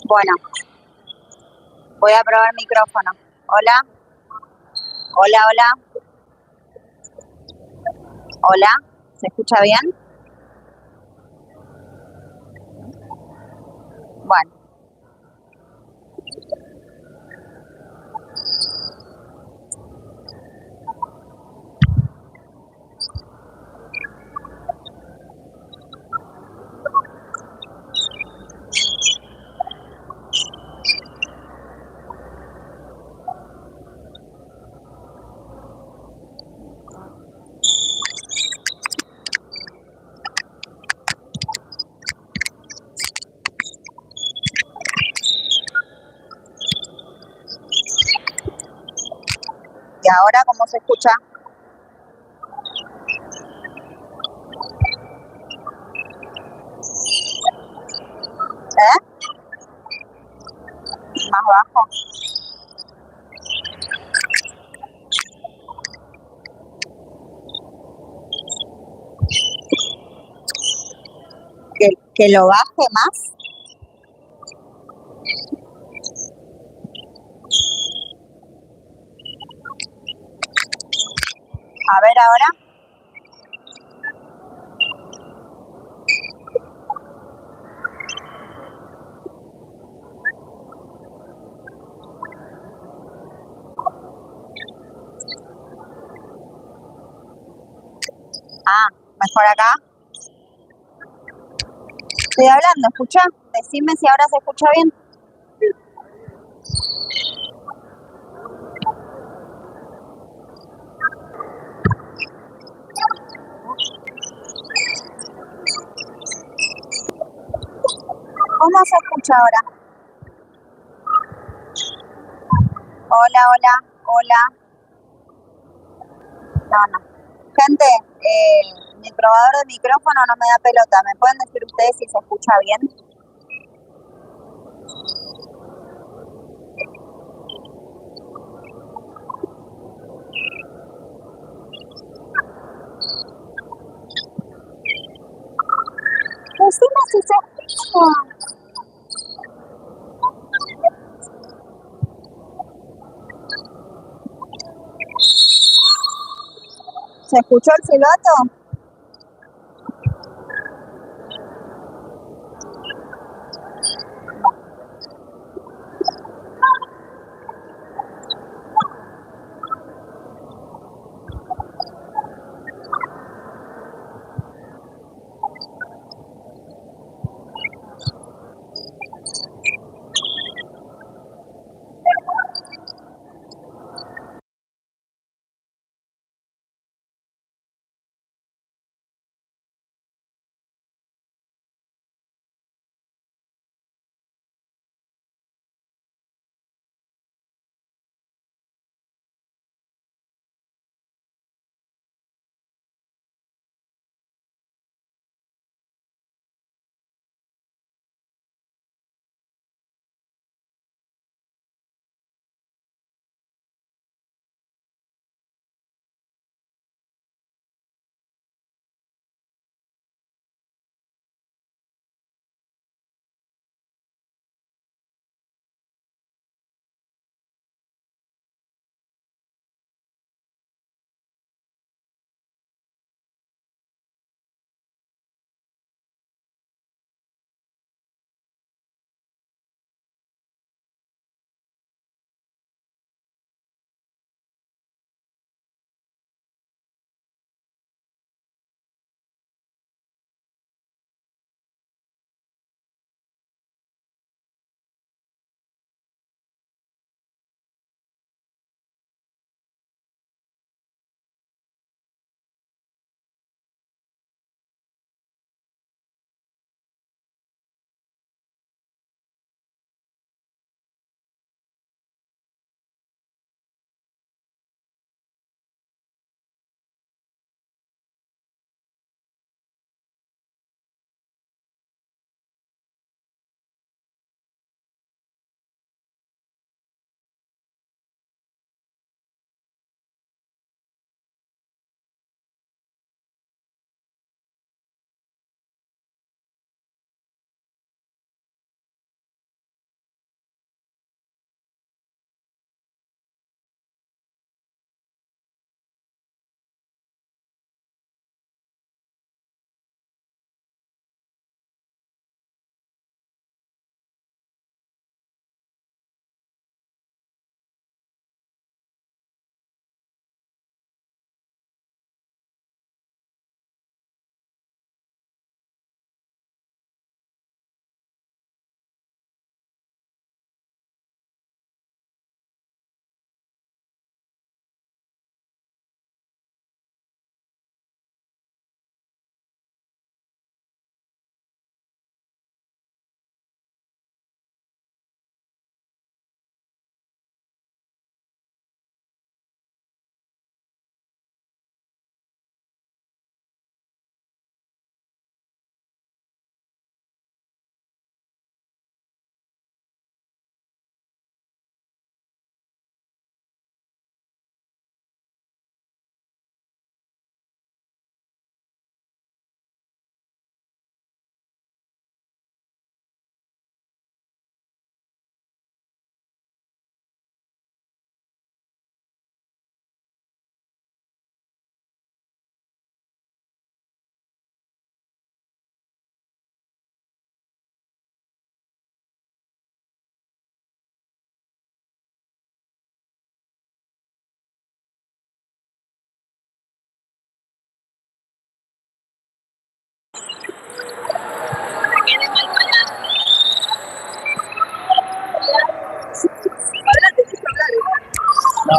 Bueno, voy a probar micrófono. Hola, hola, hola, hola. ¿Se escucha bien? Bueno, ¿y ahora cómo se escucha? ¿Eh? ¿Más bajo? ¿Que lo baje más? A ver ahora. Ah, mejor acá. Estoy hablando, ¿escucha? Decime si ahora se escucha bien. ¿Cómo se escucha ahora? Hola, hola, hola. No, no. Gente, mi probador de micrófono no me da pelota. ¿Me pueden decir ustedes si se escucha bien? Decime si se escucha. ¿Se escuchó el silbato?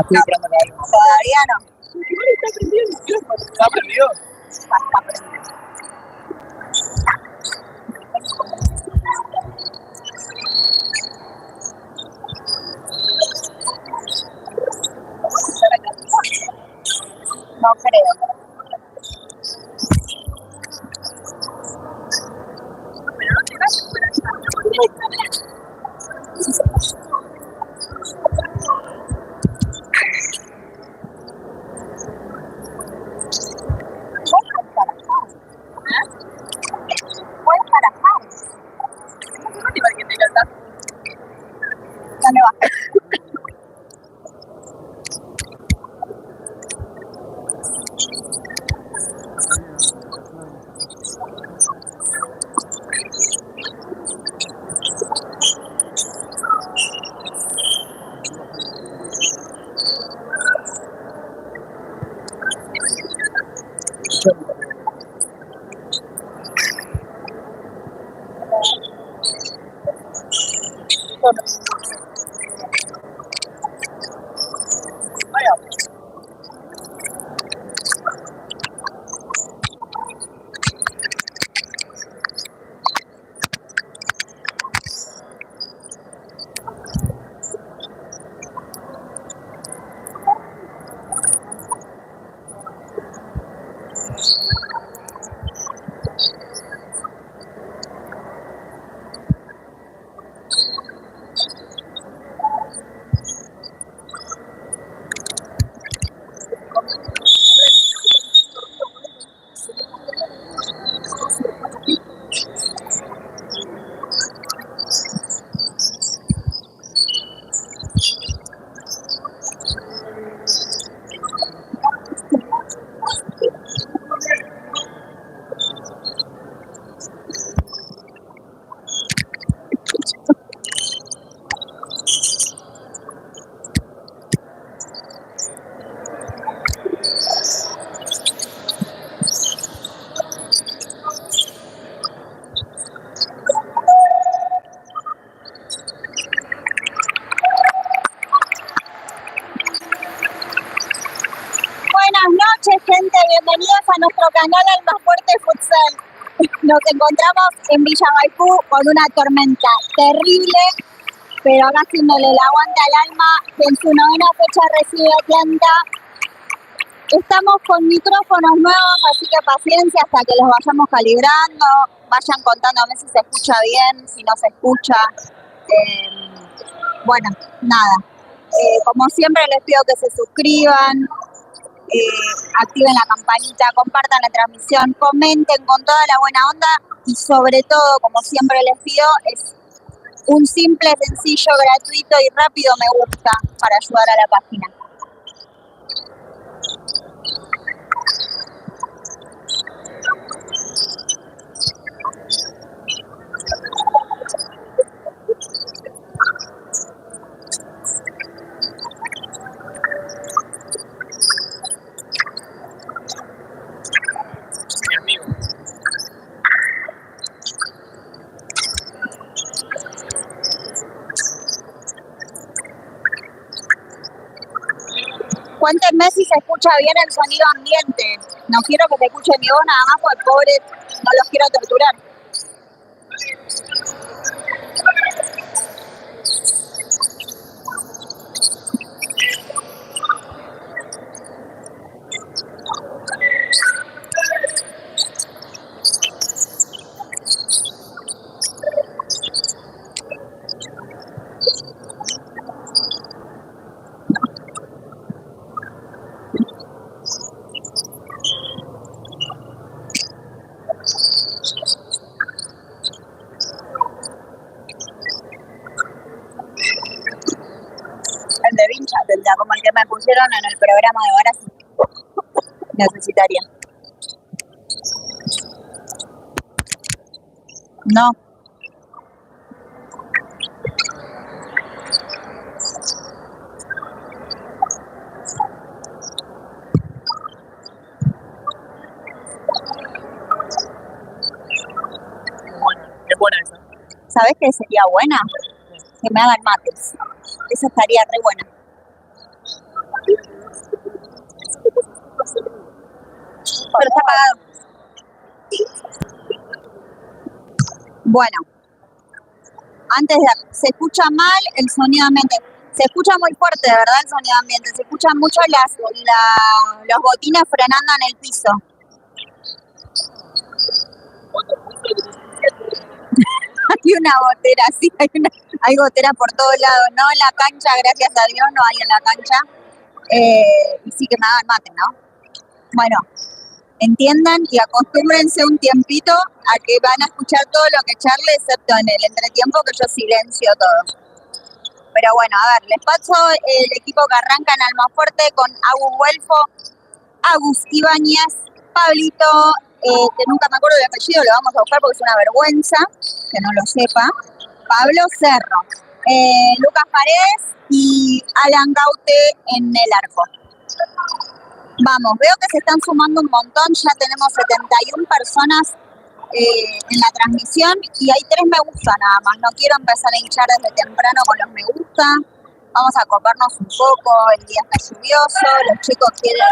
estoy esperando que hable. Todavía no. Igual está prendido el micrófono. ¿Está prendido? Está prendido. No creo. Pero no te vayas por allá. Puedes barajar. No te vayas que te cantás. ¿Dónde vas? Buenas noches, gente. Bienvenidos a nuestro canal Almafuerte Futsal. Nos encontramos en Villa Maipú con una tormenta terrible, pero acá haciéndole el aguante al alma, que en su novena fecha recibe Atlanta. Estamos con micrófonos nuevos, así que paciencia hasta que los vayamos calibrando. Vayan contándome si se escucha bien, si no se escucha. Bueno, nada. Como siempre les pido que se suscriban, activen la campanita, compartan la transmisión, comenten con toda la buena onda y sobre todo, como siempre les pido, es un simple, sencillo, gratuito y rápido me gusta para ayudar a la página. Cuéntenme si se escucha bien el sonido ambiente. No quiero que se escuche mi voz nada más porque pobre, no los quiero torturar. El de Vincha tendría como el que me pusieron en el programa de horas. Necesitaría. No. Es buena esa. ¿Sabes qué sería buena? Que me hagan mates. Esa estaría re buena. Pero está apagado. Bueno, se escucha mal el sonido ambiente. Se escucha muy fuerte, de verdad, el sonido ambiente. Se escuchan mucho los botines frenando en el piso. Hay una gotera, sí, hay gotera por todos lados. No en la cancha, gracias a Dios, no hay en la cancha. Y sí que me hagan mate, ¿no? Bueno, entiendan y acostúmbrense un tiempito a que van a escuchar todo lo que charle, excepto en el entretiempo que yo silencio todo. Pero bueno, a ver, les paso el equipo que arranca en Almafuerte con Agus Guelfo, Agus Ibáñez, Pablito, que nunca me acuerdo del apellido, lo vamos a buscar porque es una vergüenza que no lo sepa, Pablo Cerro, Lucas Paredes y Alan Gaute en el arco. Vamos, veo que se están sumando un montón, ya tenemos 71 personas en la transmisión y hay 3 me gusta nada más. No quiero empezar a hinchar desde temprano con los me gusta. Vamos a coparnos un poco, el día está lluvioso, los chicos quieren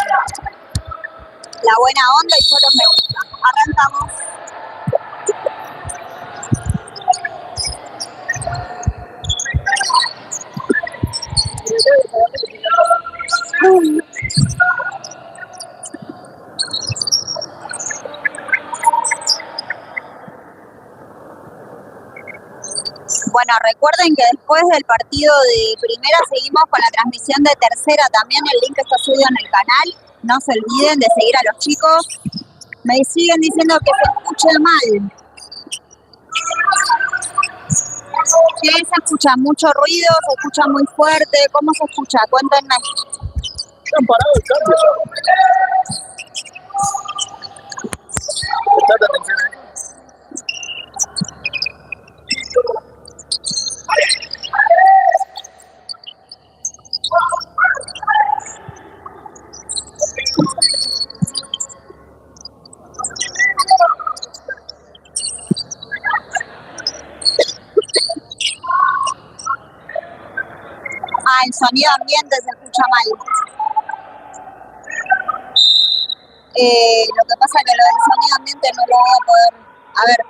la buena onda y solo me gusta. Arrancamos. Bueno, recuerden que después del partido de primera seguimos con la transmisión de tercera también, el link está subido en el canal, no se olviden de seguir a los chicos. Me siguen diciendo que se escuche mal. ¿Qué se escucha? ¿Mucho ruido? ¿Se escucha muy fuerte? ¿Cómo se escucha? Cuéntenme. ¿Están parados el cambio? Prestad atención ahí. El sonido ambiente se escucha mal. Lo que pasa es que lo del sonido ambiente no lo voy a poder... A ver,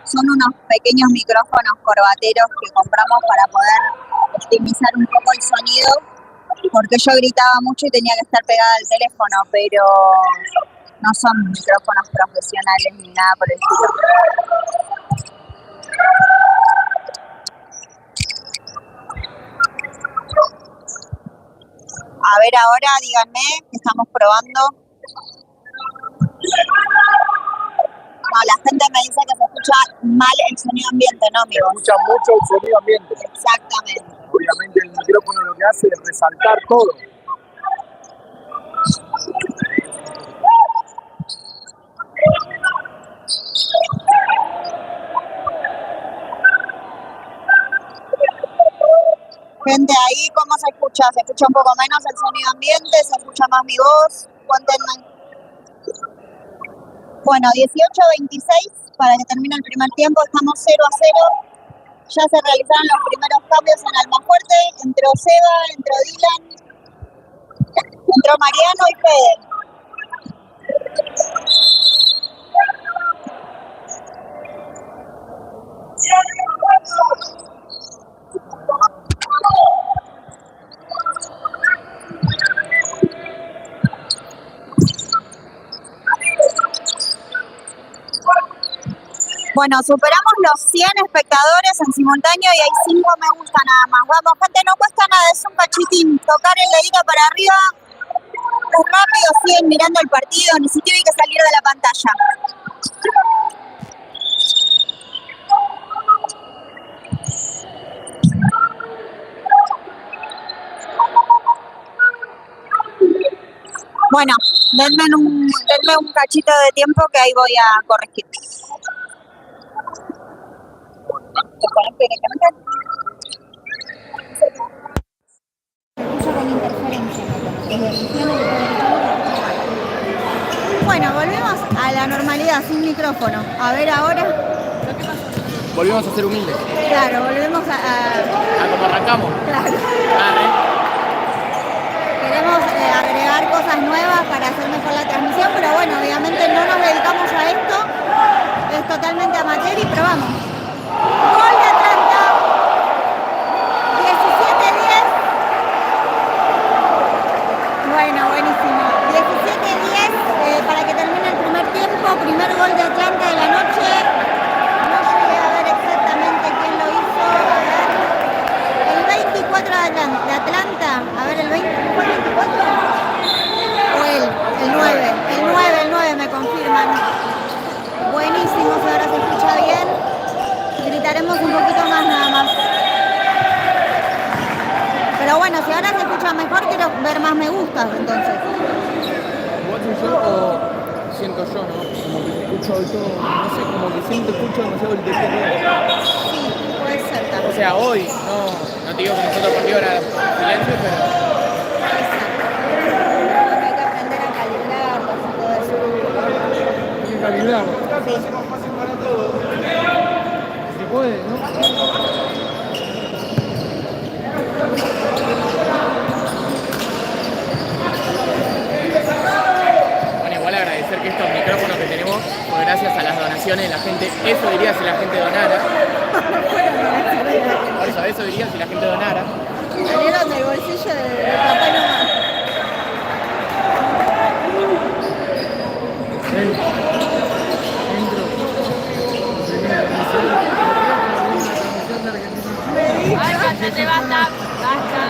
son unos pequeños micrófonos corbateros que compramos para poder optimizar un poco el sonido, porque yo gritaba mucho y tenía que estar pegada al teléfono, pero no son micrófonos profesionales ni nada por el estilo. A ver ahora, díganme, que estamos probando. No, la gente me dice que se escucha mal el sonido ambiente, ¿no, Se amigo? escucha mucho el sonido ambiente. Exactamente. Obviamente el micrófono lo que hace es resaltar todo. Gente, ahí, ¿cómo se escucha? ¿Se escucha un poco menos el sonido ambiente? ¿Se escucha más mi voz? Cuéntenme. Bueno, 18-26 para que termine el primer tiempo. Estamos 0-0. Ya se realizaron los primeros cambios en Almafuerte. Entró Seba, entró Dylan, entró Mariano y Fede. Bueno, superamos los 100 espectadores en simultáneo y hay 5 me gusta nada más. Vamos, gente, no cuesta nada, es un cachitín. Tocar el dedito para arriba, es rápido, siguen mirando el partido, ni siquiera hay que salir de la pantalla. Bueno, denme un cachito de tiempo que ahí voy a corregir. Bueno, volvemos a la normalidad sin micrófono. A ver ahora. Volvimos a ser humildes. Claro, volvemos A como arrancamos. Claro. Arre. Queremos agregar cosas cosas nuevas para hacer mejor la transmisión, pero bueno, obviamente no nos dedicamos a esto, es totalmente amateur y probamos. Gol de Atlanta, 17-10. Bueno, buenísimo. 17-10 para que termine el primer tiempo, primer gol de Atlanta de la noche. No llegué a ver exactamente quién lo hizo. A ver. El 24 de Atlanta. A ver, el 20, ¿fue el 24? O el 9. El 9 me confirman. Buenísimo, si ahora se escucha bien. Gritaremos un poquito más nada más. Pero bueno, si ahora se escucha mejor, quiero ver más me gustas, entonces. Igual soy yo o siento yo, ¿no? Como que escucho hoy todo, no sé, como que siempre escucho demasiado el DPD. Sí, puede ser O también. sea, hoy, no te digo que nosotros por ahora silencio, pero Puede ser. Bueno, hay que aprender a calibrarlos y todo eso. hay que calibrar. Sí. Se puede, ¿no? Bueno, igual agradecer que estos micrófonos que tenemos, pues gracias a las donaciones, la gente, eso diría si la gente donara. Por eso diría si la gente donara. Salieron del bolsillo de papá y mamá. Basta, basta.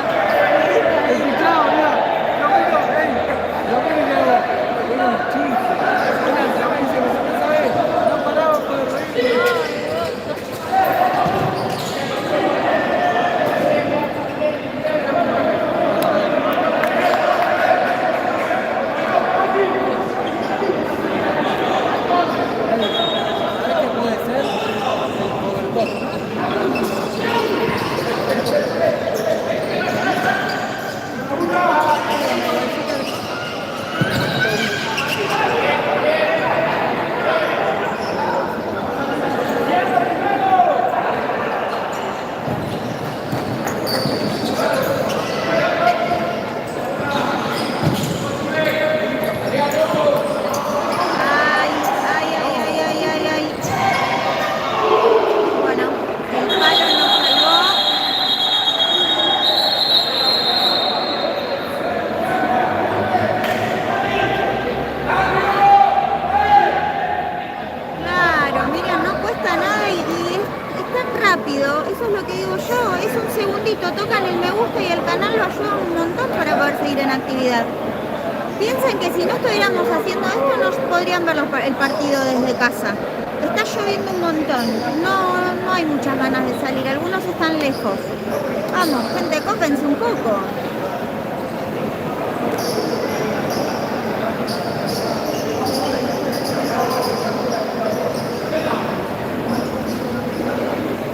Bueno, el palo nos salvó. Claro, Miriam, no cuesta nada y es tan rápido, eso es lo que digo yo, es un segundito, tocan el me gusta y el canal lo ayuda un montón para poder seguir en actividad. Piensen que si no estuviéramos haciendo esto no podrían ver el partido desde casa. Está lloviendo un montón, no hay muchas ganas de salir, algunos están lejos. Vamos, gente, cópense un poco.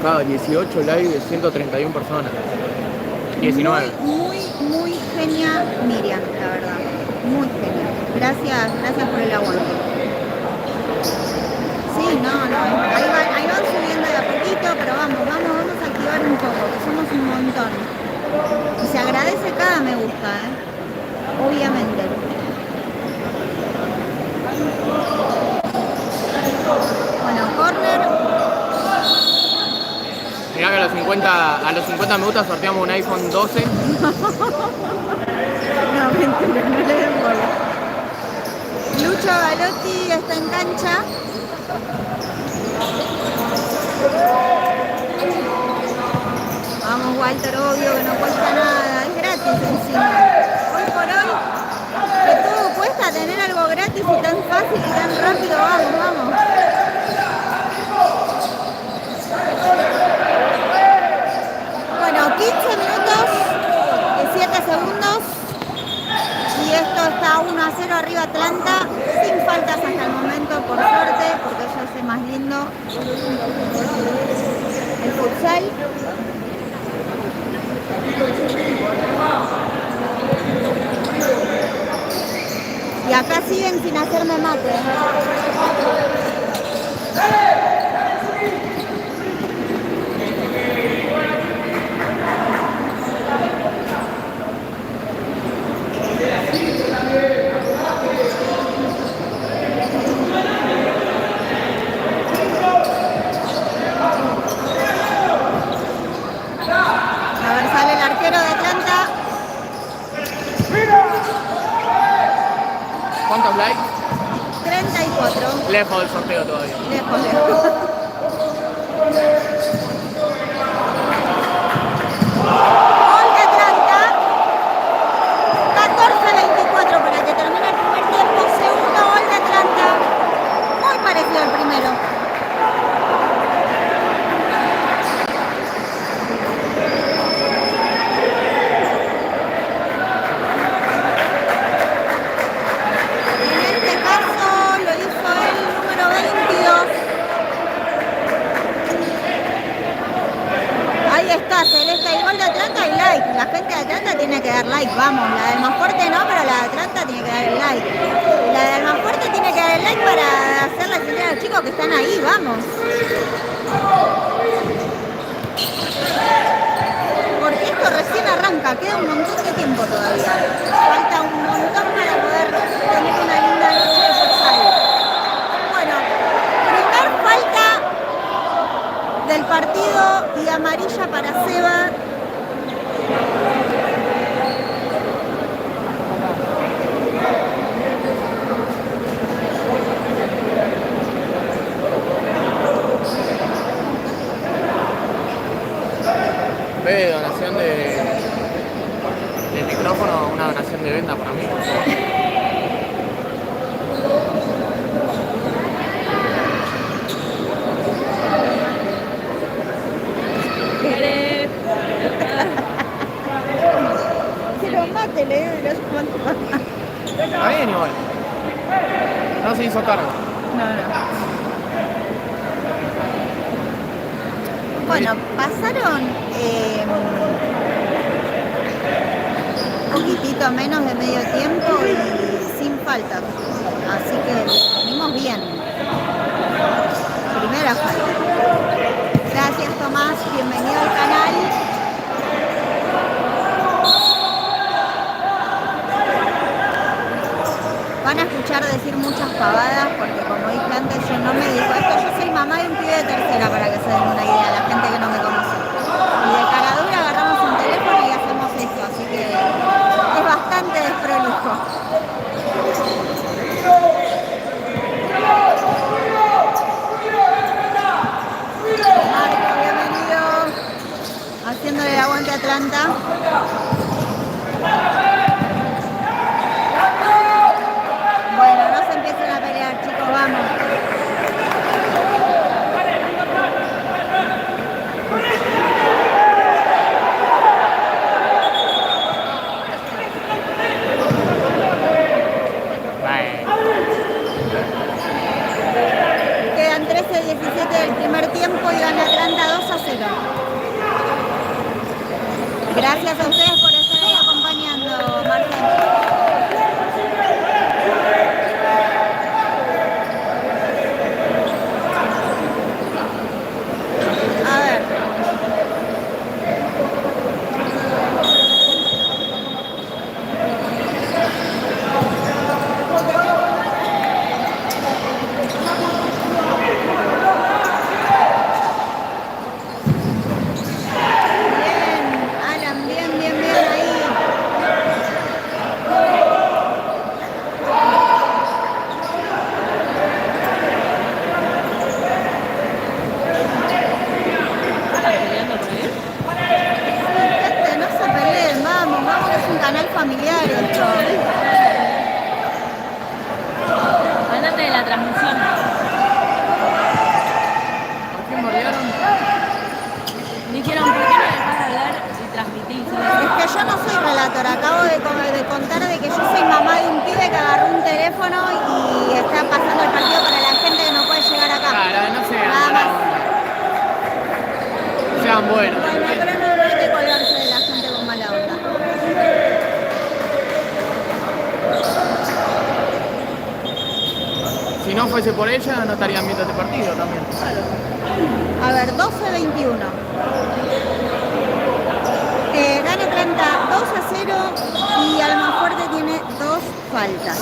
Cada 18 live de 131 personas. 19. Muy genia Miriam, la verdad. Muy genia. Gracias por el aguante. Sí, ahí van subiendo de a poquito, pero vamos a activar un poco, que somos un montón. Y se agradece cada me gusta, obviamente. Bueno, corner. Mirá que a los 50 me gusta sorteamos un iPhone 12. No, mentira, no le den bola. Lucho Galotti está en cancha. Vamos, Walter, obvio que no cuesta nada, es gratis encima. Hoy por hoy, que todo cuesta, tener algo gratis y tan fácil y tan rápido, vamos. Bueno, 15 minutos, 7 segundos. Y esto está 1-0 arriba Atlanta, sin faltas hasta el momento, por suerte, porque eso hace más lindo el futsal. Y acá siguen sin hacerme mate. Lejos del sorteo todavía. Lejos, lejos. Gol de Atlanta. 14-24 para que termine el primer tiempo. Segundo gol de Atlanta. Muy parecido al primero. En este caso lo hizo el número 22. Ahí está, Celeste, el gol de Atlanta y like. La gente de Atlanta tiene que dar like, vamos. La de Almafuerte no, pero la de Atlanta tiene que dar el like. La de Almafuerte tiene que dar el like para hacerle sentir a los chicos que están ahí, vamos. Porque esto recién arranca, queda un montón de tiempo todavía. Falta un montón para poder tener una linda noche de futsal. Bueno, primer falta del partido y amarilla para Seba. En vez de donación de micrófono, una donación de venda para mí. Que lo mate, le digo, y los mata. Está bien igual. No se hizo cargo. No. Bueno, pasaron un poquitito menos de medio tiempo y sin falta. Así que venimos bien. Primera falta. Gracias, Tomás. Bienvenido al canal. Van a escuchar decir muchas pavadas porque, como dije antes, yo no me dedico a esto. Yo soy mamá de un pibe de tercera, para que se den una idea, la gente que no me conoce. Y de caradura agarramos un teléfono y hacemos esto, así que es bastante desprolijo. Marco, bienvenido. Haciéndole el aguante a Atlanta. Bueno, no se empiecen a pelear, chicos, vamos. Quedan 13-17 del primer tiempo y gana Atlanta 2-0. Gracias a ustedes por estar ahí acompañando, Marcelo. A ver. Bien, Alan, bien ahí. Gente, no se peleen, vamos, es un canal familiar esto. Ándate de la transmisión. ¿Por qué bardearon? Dijeron, ¿por qué no dejas de hablar y transmitir? Es que yo no soy relator, acabo de contar de que yo soy mamá de un pibe que agarró un teléfono y está pasando el partido para la gente que no puede llegar acá. Claro, no sean Nada mala más. onda. Sean buenos. Bueno, pero no hay que colgarse de la gente con mala onda. Si no fuese por ella, no estarían viendo este partido también. A ver, 12-21. Gana Atlanta 2-0 y Almafuerte tiene 2 faltas.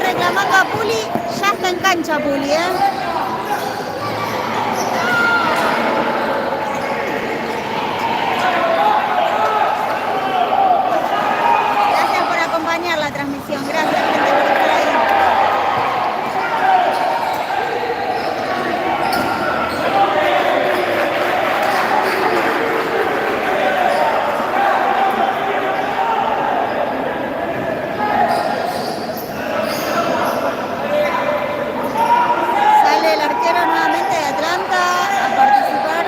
reclamando a Puli, ya está en cancha Puli, ¿eh? Gracias por acompañar la transmisión, gracias gente por estar ahí. Sale el arquero nuevamente de Atlanta a participar.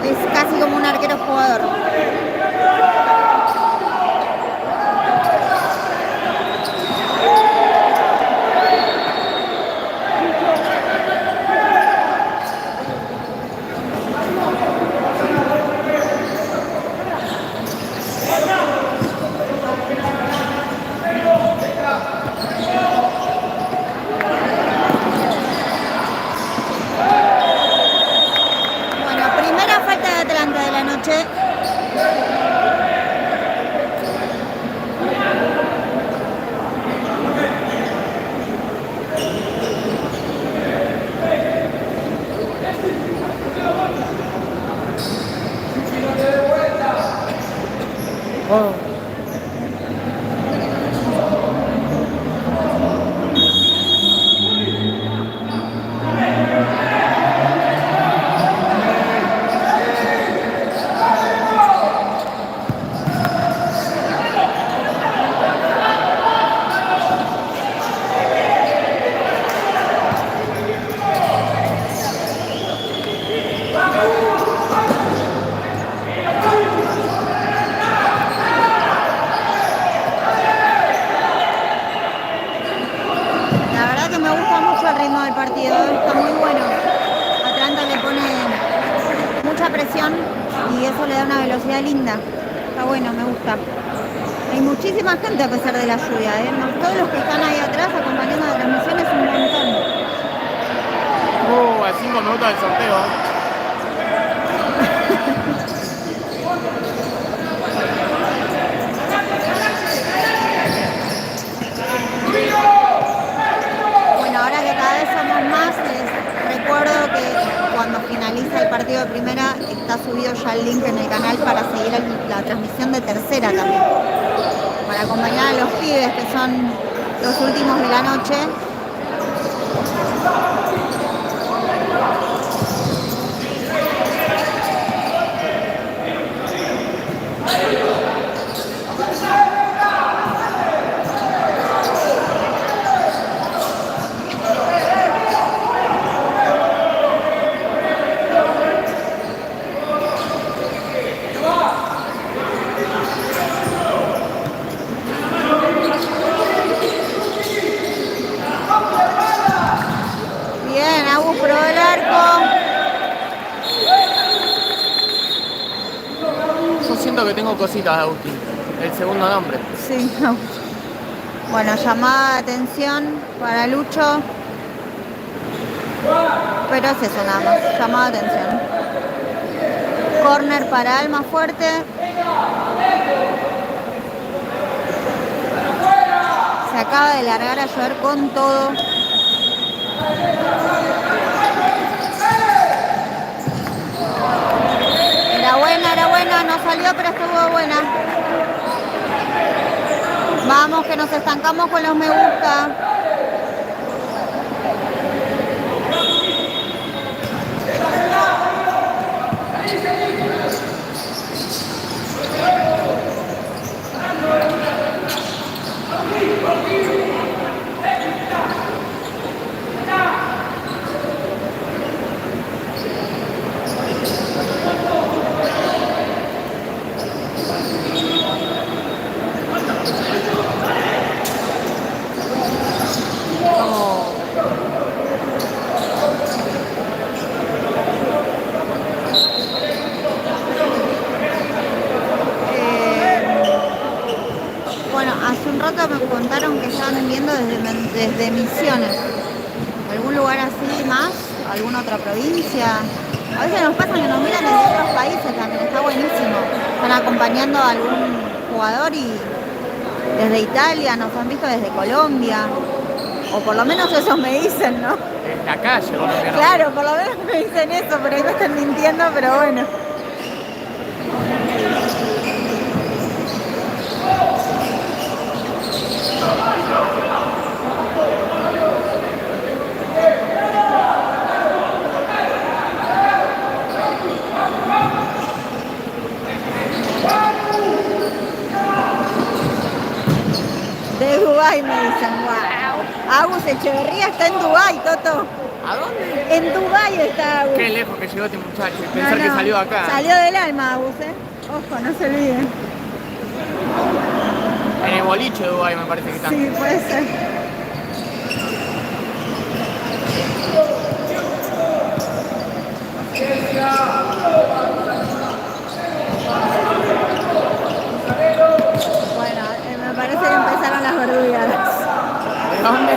Es casi como un arquero jugador. Bueno, primera falta de Atlanta de la noche. Oh. La verdad que me gusta mucho el ritmo del partido, está muy bueno. Atlanta le pone mucha presión y eso le da una velocidad linda. Está bueno, me gusta. Hay muchísima gente a pesar de la lluvia, ¿eh? Todos los que están ahí atrás acompañando la transmisión es un montón. A 5 minutos del sorteo. Bueno, ahora que cada vez somos más, les recuerdo que cuando finaliza el partido de primera está subido ya el link en el canal para seguir la transmisión de tercera también. Para acompañar a los pibes que son los últimos de la noche. Bien, Agus probó el arco. Yo siento que tengo cositas, Agustín. El segundo nombre. Sí, Agus. Bueno, llamada de atención para Lucho. Pero es eso nada más, llamada de atención. Corner para Alma Fuerte. Se acaba de largar a llover con todo. Era buena, no salió, pero estuvo buena. Vamos, que nos estancamos con los me gusta. Me contaron que estaban viendo desde Misiones. ¿Algún lugar así más? ¿Alguna otra provincia? A veces nos pasa que nos miran desde otros países también, está buenísimo. Están acompañando a algún jugador y desde Italia, nos han visto desde Colombia. O por lo menos eso me dicen, ¿no? En la calle, colombiano. Claro, por lo menos me dicen eso, pero ahí me están mintiendo, pero bueno. De Dubái me dicen, wow. Agus Echeverría está en Dubái, Toto. ¿A dónde? En Dubái está Agus. Qué lejos que llegó este muchacho. Y pensar que salió de acá. Salió del alma, Agus, Ojo, no se olviden. En el boliche de Dubái me parece que está. Sí, puede ser. Bueno, me parece que empezaron las verdugadas. ¿De dónde?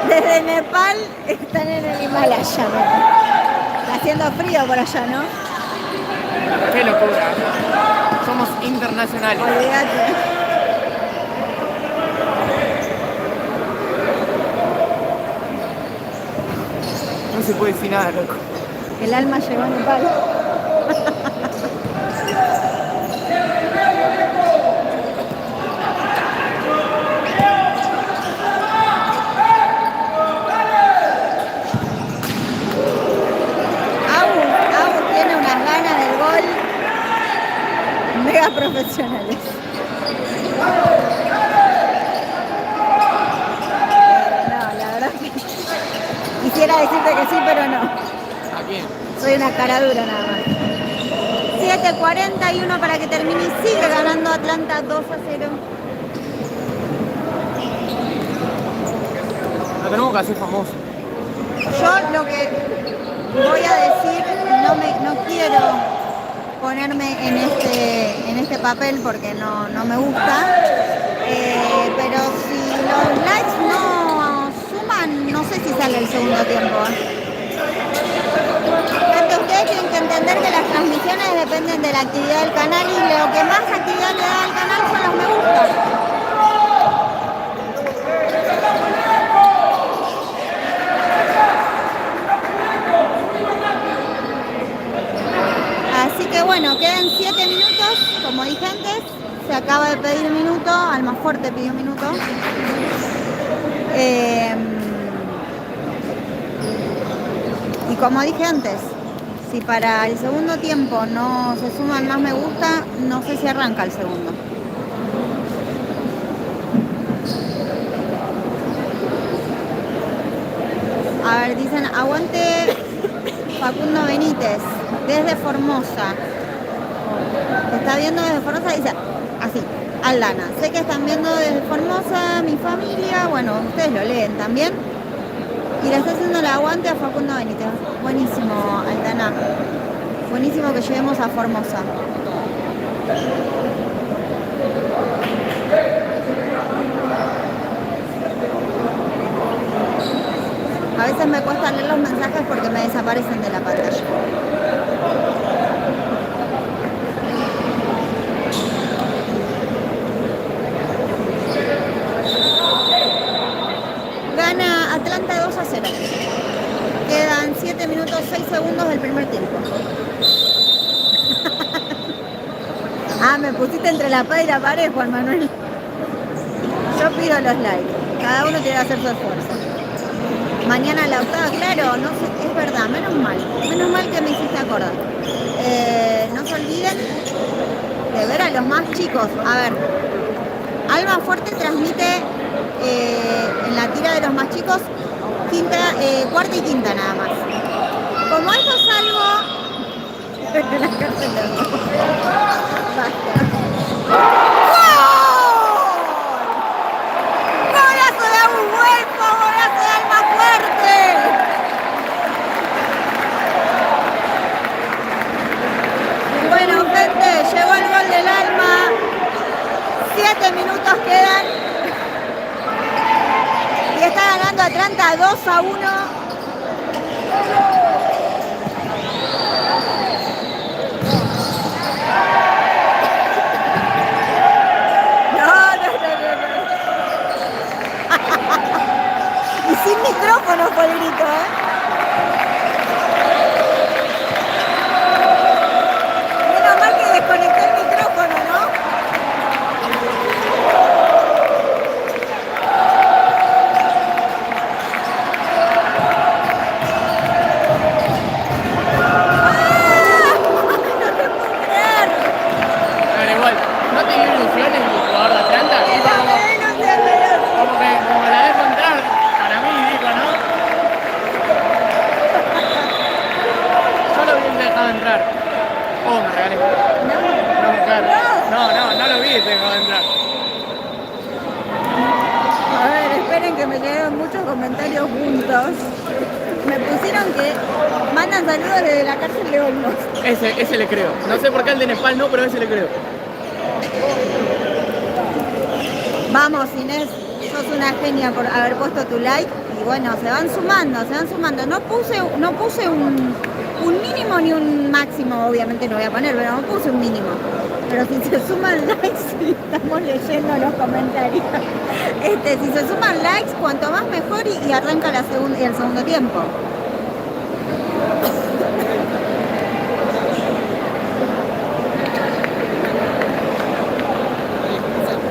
Desde Nepal están en el Himalaya. Está haciendo frío por allá, ¿no? Qué locura. Somos internacionales. Olvídate. No se puede decir nada, loco. El alma llegó a Nepal. Agus tiene unas ganas del gol mega profesionales. No, la verdad que quisiera decirte que sí, pero no. ¿A quién? Soy una cara dura nada más. 7:41 para que termine y sigue ganando Atlanta 2-0. Lo tenemos que hacer famoso. Yo lo que voy a decir, no quiero ponerme en este papel porque no me gusta, pero si los likes no suman, no sé si sale el segundo tiempo. Gente, ustedes tienen que entender que las transmisiones dependen de la actividad del canal y lo que más actividad le da al canal son los me gusta. Así que bueno, quedan 7 minutos, como dije antes, se acaba de pedir un minuto, Almafuerte pidió un minuto. Y como dije antes, si para el segundo tiempo no se suman más me gusta, no sé si arranca el segundo. A ver, dicen, aguante Facundo Benítez, desde Formosa. Se está viendo desde Formosa, dice así, Aldana. Sé que están viendo desde Formosa, mi familia, bueno, ustedes lo leen también. Y le está haciendo el aguante a Facundo Benítez. Buenísimo, Aldana. Buenísimo que lleguemos a Formosa. A veces me cuesta leer los mensajes porque me desaparecen de la pantalla. Gana Atlanta 2-0. Quedan 7 minutos 6 segundos del primer tiempo. Me pusiste entre la espada y la pared, Juan Manuel. Yo pido los likes. Cada uno tiene que hacer su esfuerzo. Mañana la octava, claro, no sé, es verdad, menos mal que me hiciste acordar. No se olviden de ver a los más chicos. A ver, Almafuerte transmite en la tira de los más chicos cuarta y quinta nada más. Como esto es algo... Bueno, gente, llegó el gol del alma. 7 minutos quedan. Y está ganando Atlanta 2-1. No. Y sin micrófono fue el grito, ¿eh? Menos mal que desconecté el micrófono, ¿no? Pero igual, no tenía ilusiones el jugador de Atlanta. Iba como la dejo entrar, para mí, digo, ¿no? Yo lo hubiese dejado entrar. Oh, me regalé. No, claro. No lo hubiese dejado entrar. A ver, esperen que me llegaron muchos comentarios juntos. Me pusieron que mandan saludos desde la cárcel de Olmos. Ese le creo. No sé por qué al de Nepal no, pero ese le creo. Vamos, Inés, sos una genia por haber puesto tu like. Y bueno, se van sumando. No puse un mínimo ni un máximo, obviamente no voy a poner, pero no puse un mínimo. Pero si se suman likes, sí, estamos leyendo los comentarios. Si se suman likes, cuanto más mejor y arranca el segundo tiempo.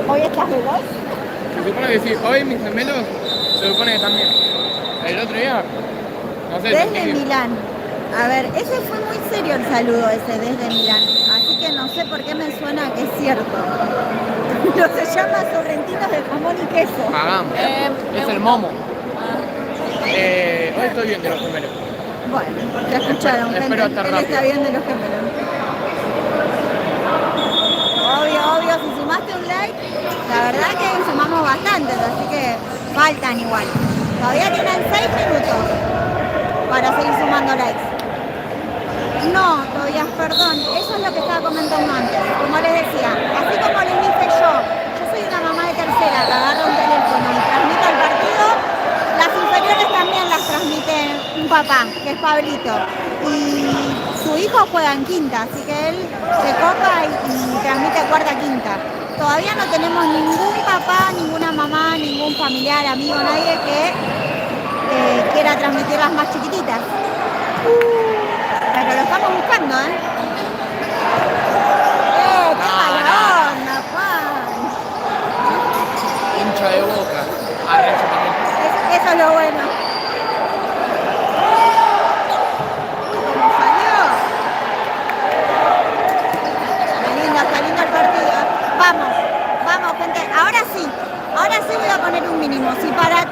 ¿Hoy estás veloz? Se supone que sí. Hoy mis gemelos se supone que también. El otro día, no sé. Desde Milán. A ver, ese fue muy serio el saludo ese desde Milán. Así que no sé por qué me suena que es cierto. No se llama sorrentinos de jamón y queso. Pagamos. Es el momo. Hoy estoy bien de los gemelos. Bueno, ya escucharon, gente. Espero estar Él rápido. está bien de los gemelos. Obvio, si sumaste un like, la verdad que sumamos bastantes, así que faltan igual. Todavía tienen 6 minutos para seguir sumando likes. No, todavía, perdón, eso es lo que estaba comentando antes. Como les decía, así como les dije yo soy una mamá de tercera que agarra un teléfono y transmite el partido, las inferiores también las transmite un papá, que es Pablito. Y su hijo juega en quinta, así que él se copa y transmite cuarta, quinta. Todavía no tenemos ningún papá, ninguna mamá, ningún familiar, amigo, nadie que quiera transmitir las más chiquititas. Pero lo estamos buscando, ¿eh? ¡Qué mala onda, Juan! Hincha de Boca. Arrecho también. Eso es lo bueno. ¿Cómo salió? Está lindo el partido. Vamos, gente. Ahora sí voy a poner un mínimo. Si para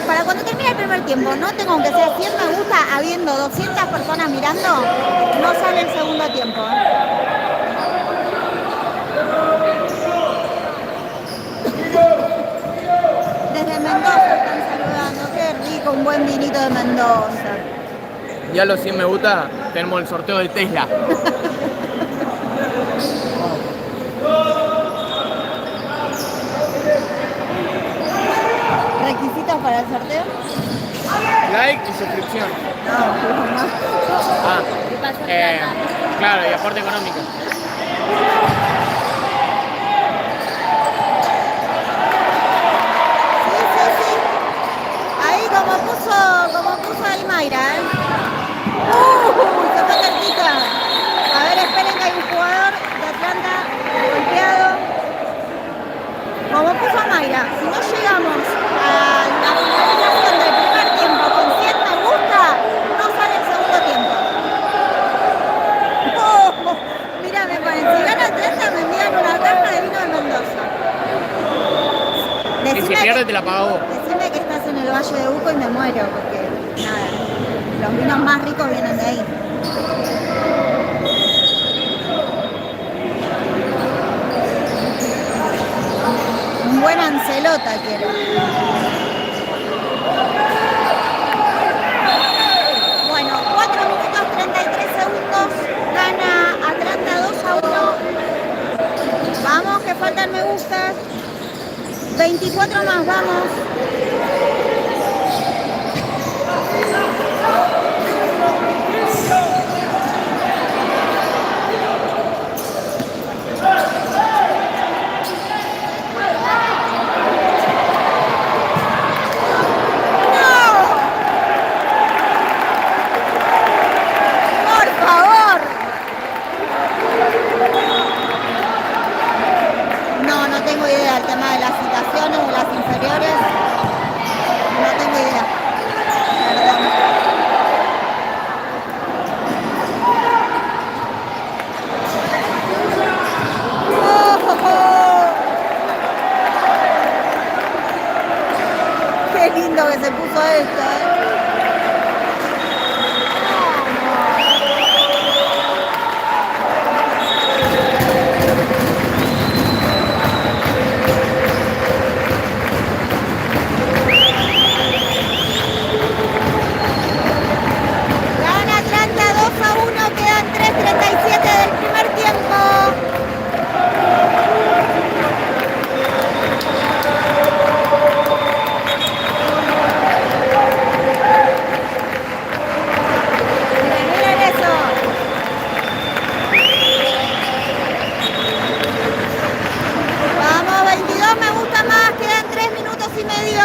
para cuando termine el primer tiempo no tengo aunque sea 100 me gusta habiendo 200 personas mirando, no sale el segundo tiempo. Desde Mendoza están saludando. Qué rico, un buen vinito de Mendoza. Ya los 100 me gusta, tenemos el sorteo de Tesla. ¿Requisitos para el sorteo? Like y suscripción. No. Claro, y aporte económico. Sí. Ahí como puso ahí Mayra, ¿eh? Se fue cerquita. A ver, esperen que hay un jugador de Atlanta golpeado. Como puso Mayra, si no llegamos a la finalización del primer tiempo con 100 me gusta, no sale el segundo tiempo. Mira, me ponen, si gana Atlanta me envían una caja de vino de Mendoza. Y si pierdes te la pago vos. Decime que estás en el Valle de Uco y me muero, porque nada, los vinos más ricos vienen de ahí. Un buen Ancelota quiero. Bueno, 4 minutos 33 segundos, gana Atlanta 2-1. Vamos, que faltan me gustas. 24 más, vamos. lindo que se puso esto, Gana Atlanta 2-1, quedan 3:37 del primer tiempo. Miren eso. Vamos, 22 me gusta más, quedan 3 minutos y medio.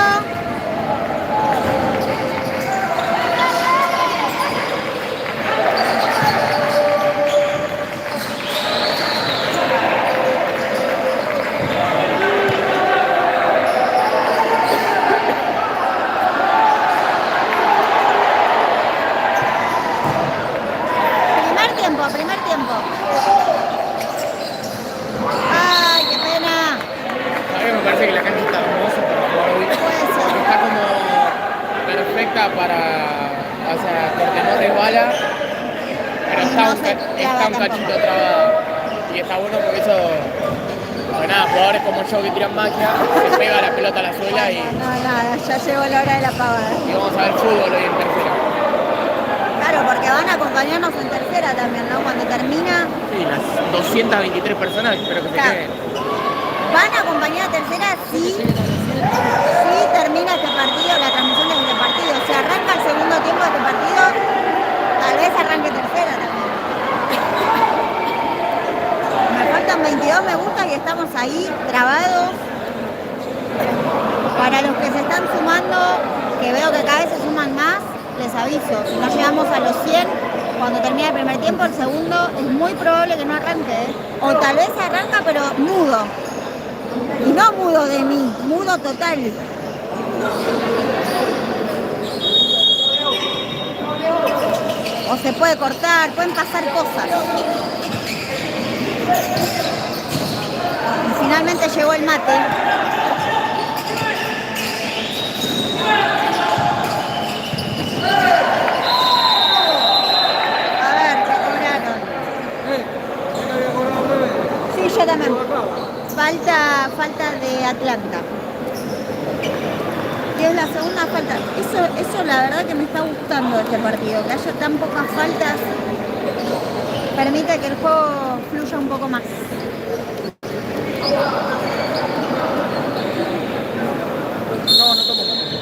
Primer tiempo. Ay, qué pena. A mí me parece que la cancha está hermosa para jugar hoy. Puede ser. Está como perfecta para, o sea, porque no resbala, pero está, No un, se está clava un tampoco. cachito trabado. Y está bueno porque eso, pues nada, jugadores como yo que tiran magia, se pega la pelota a la suela y Nada, ya llegó la hora de la pavada. vamos a ver fútbol hoy en tercera. Claro, porque van a acompañarnos en tercera también, ¿no? Cuando termina, Sí, las 223 personas espero que se Claro. queden. van a acompañar a tercera si termina este partido, la transmisión de este partido. Si arranca el segundo tiempo de este partido, tal vez arranque tercera también. Me faltan 22 me gusta y estamos ahí trabados. Para los que se están sumando, que veo que cada vez se suman más, les aviso, si no llegamos a los 100, cuando termine el primer tiempo, el segundo es muy probable que no arranque, ¿eh? O tal vez arranca pero mudo. Y no mudo de mí, mudo total. O se puede cortar, pueden pasar cosas. Y finalmente llegó el mate. A ver, te cobraron. Sí, yo también. Falta de Atlanta. Y es la segunda falta. Eso la verdad que me está gustando de este partido. Que haya tan pocas faltas permite que el juego fluya un poco más. No, no tomo mate.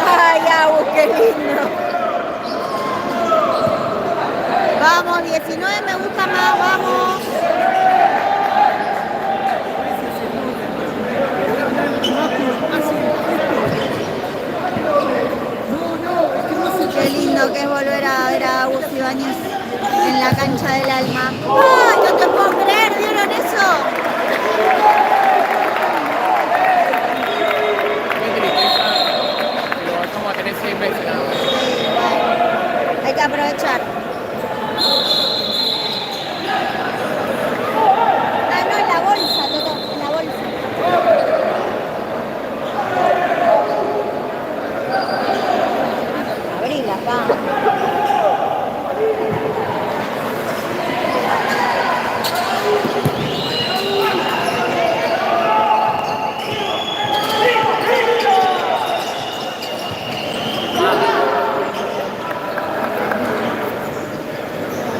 Ay, Agus, qué lindo. Vamos, 19 me gusta más, vamos. Qué lindo que es volver a ver a Agus Ibáñez en la cancha del alma. ¡Ay, no te puedo creer! ¿Vieron eso? Qué tristeza que lo vamos a tener 6 meses nada más. Hay que aprovechar. Ah, no, en la bolsa, Toto, en la bolsa. Abrila, vamos.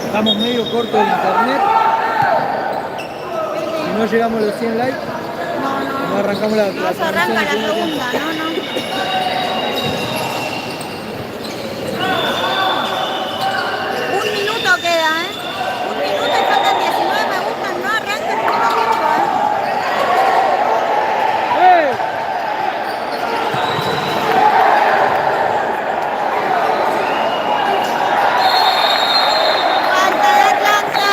Estamos medio cortos de internet. no llegamos a los 100 likes, No, no arrancamos la no se arranca la segunda, no. Un minuto queda, ¿eh? Un minuto y faltan 19 me gustan, no arranca el segundo tiempo, ¡Eh! Falta de Atlanta.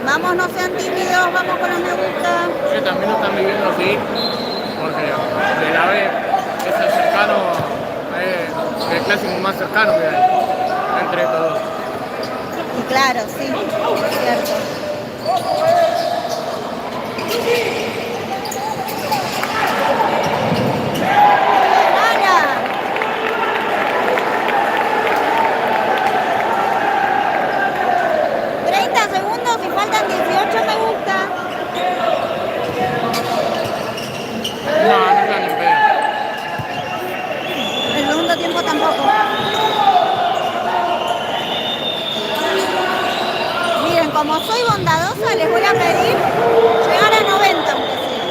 Vamos, no sean tímidos, vamos con los me gusta. Que también lo están viviendo así, porque de la B es el cercano, el clásico más cercano que hay entre todos. Y claro, sí, es cierto. ¡Gana! 30 segundos y faltan 18 me gusta. No están en pedo. El segundo tiempo tampoco. Miren, como soy bondadosa, les voy a pedir llegar a 90 aunque sea.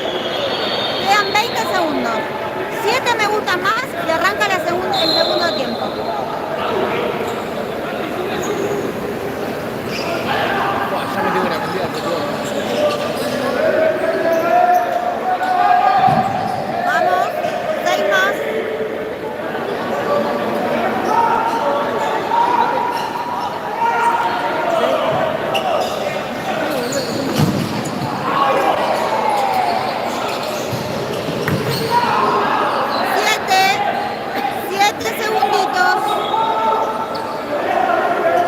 Quedan 20 segundos. 7 me gustan más y arranca el segundo tiempo. Ya me tengo una cantidad de todo. Vamos, 6 más. Siete segunditos.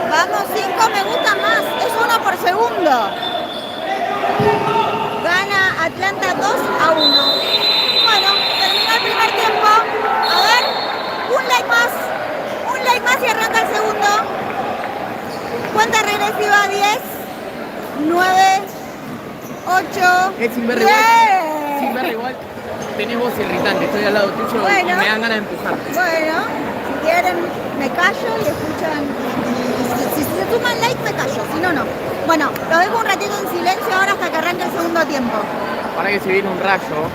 Vamos, 5 me gustan más. Es 1 por segundo. Gana Atlanta 2-1. Bueno, terminó el primer tiempo. A ver, un like más. Un like más y arranca el segundo. Cuenta regresiva: 10, 9, 8. Es sin ver igual. Sin ver igual. Tenés voz irritante, estoy al lado tuyo Bueno. y me dan ganas de empujarte. Bueno, si quieren me callo y escuchan. Si se suman like me callo, si no, no. Bueno, lo dejo un ratito en silencio ahora hasta que arranque el segundo tiempo. Para que se viene un rayo.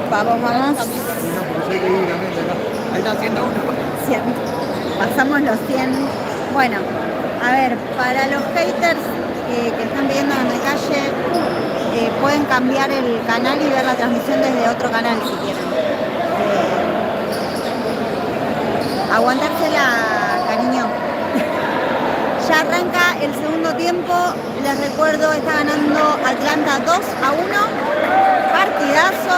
Vamos, vamos. Ahí está haciendo uno. 100. Pasamos los 100. Bueno, a ver, para los haters que están viendo en la calle, pueden cambiar el canal y ver la transmisión desde otro canal si quieren. Aguantársela, cariño. Ya arranca el segundo tiempo. Les recuerdo, está ganando Atlanta 2-1. Partidazo.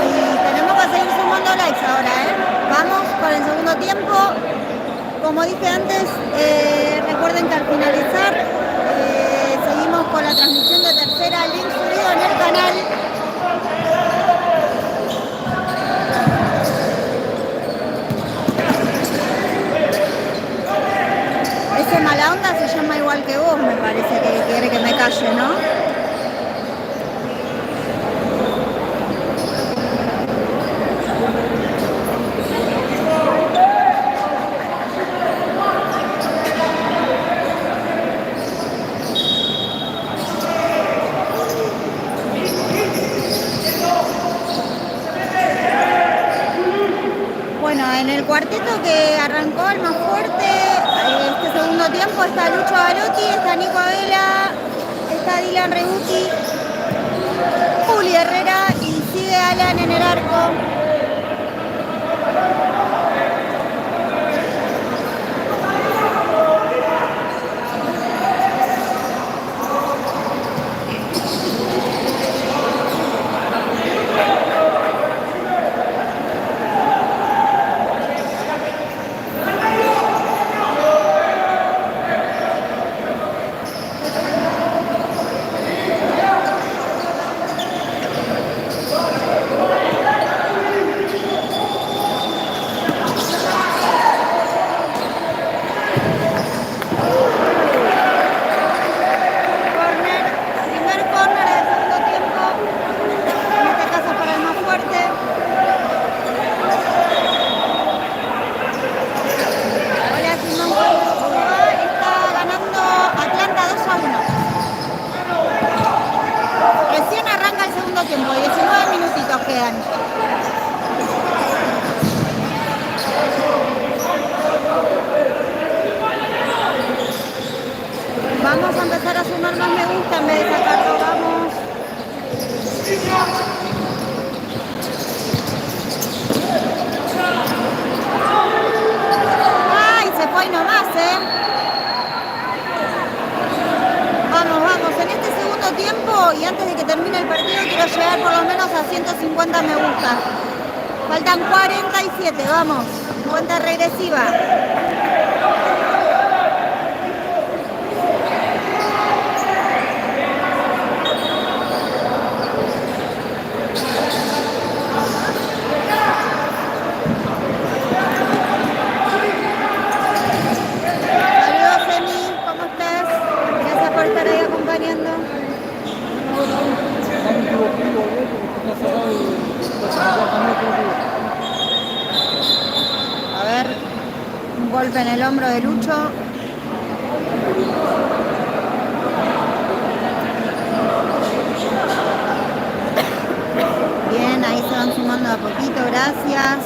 Y tenemos que seguir sumando likes ahora, Vamos con el segundo tiempo. Como dije antes, recuerden que al finalizar seguimos con la transmisión de tercera, link subido en el canal. Ese mala onda se llama igual que vos, me parece que quiere que me calle, ¿no? Bueno, en el cuarteto que arrancó el más fuerte, este segundo tiempo está Lucho Barotti, está Nico Vela, está Dylan Rebuti, Juli Herrera y sigue Alan en el arco. Tiempo, 19 minutitos quedan. Vamos a empezar a sumar más me gusta en vez de sacarlo, vamos. ¡Ay! Se fue y nomás, Vamos, vamos. En este segundo tiempo y antes de que termine el partido quiero llegar por lo menos a 150 me gusta. Faltan 47, vamos. Cuenta regresiva. Saludos, Emi, ¿cómo estás? Gracias por estar ahí acompañando. A ver, un golpe en el hombro de Lucho. Bien, ahí se van sumando a poquito, gracias.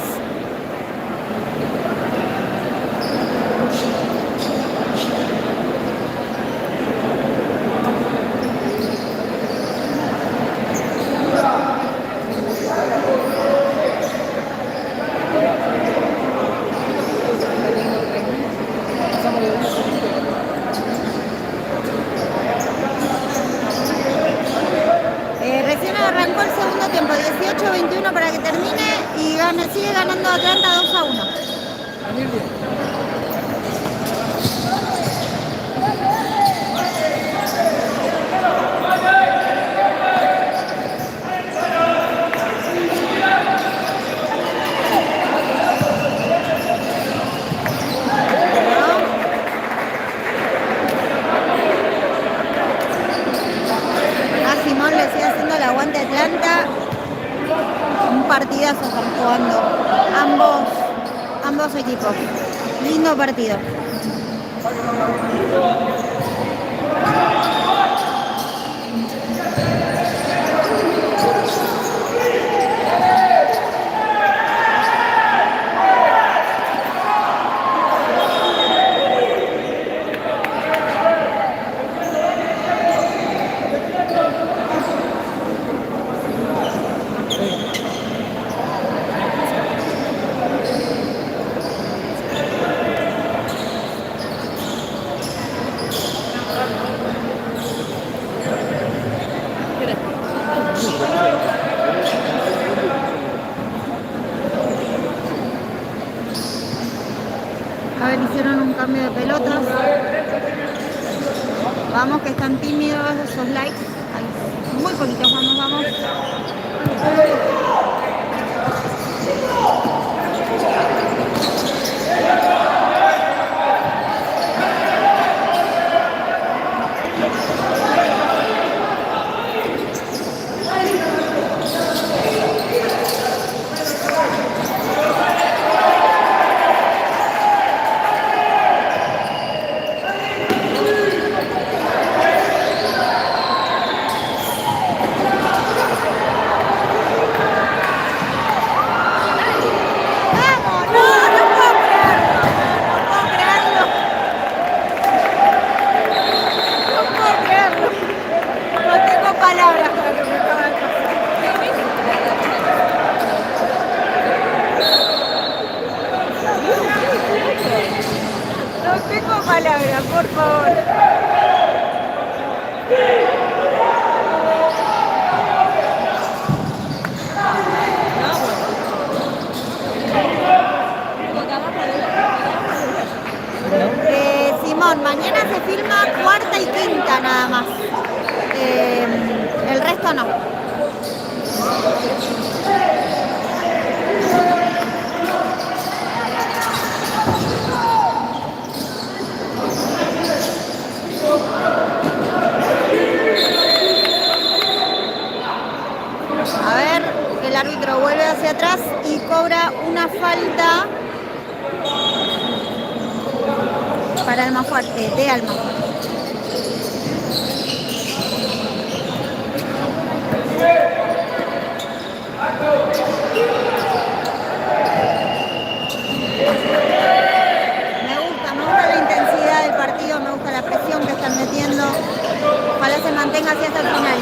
Recién arrancó el segundo tiempo, 18-21 para que termine y sigue ganando Atlanta 2-1. Simón le sigue haciendo el aguante a Atlanta. Un partidazo están jugando ambos equipos. Lindo partido. intercambio de pelotas. Vamos, que están tímidos esos likes. Ay, muy poquitos, vamos, vamos. Palabras, por favor. Simón, mañana se filma cuarta y quinta nada más. El resto no. A ver, el árbitro vuelve hacia atrás y cobra una falta para Almafuerte, de Almafuerte. Me gusta la intensidad del partido, me gusta la presión que están metiendo. Ojalá se mantenga así hasta el final.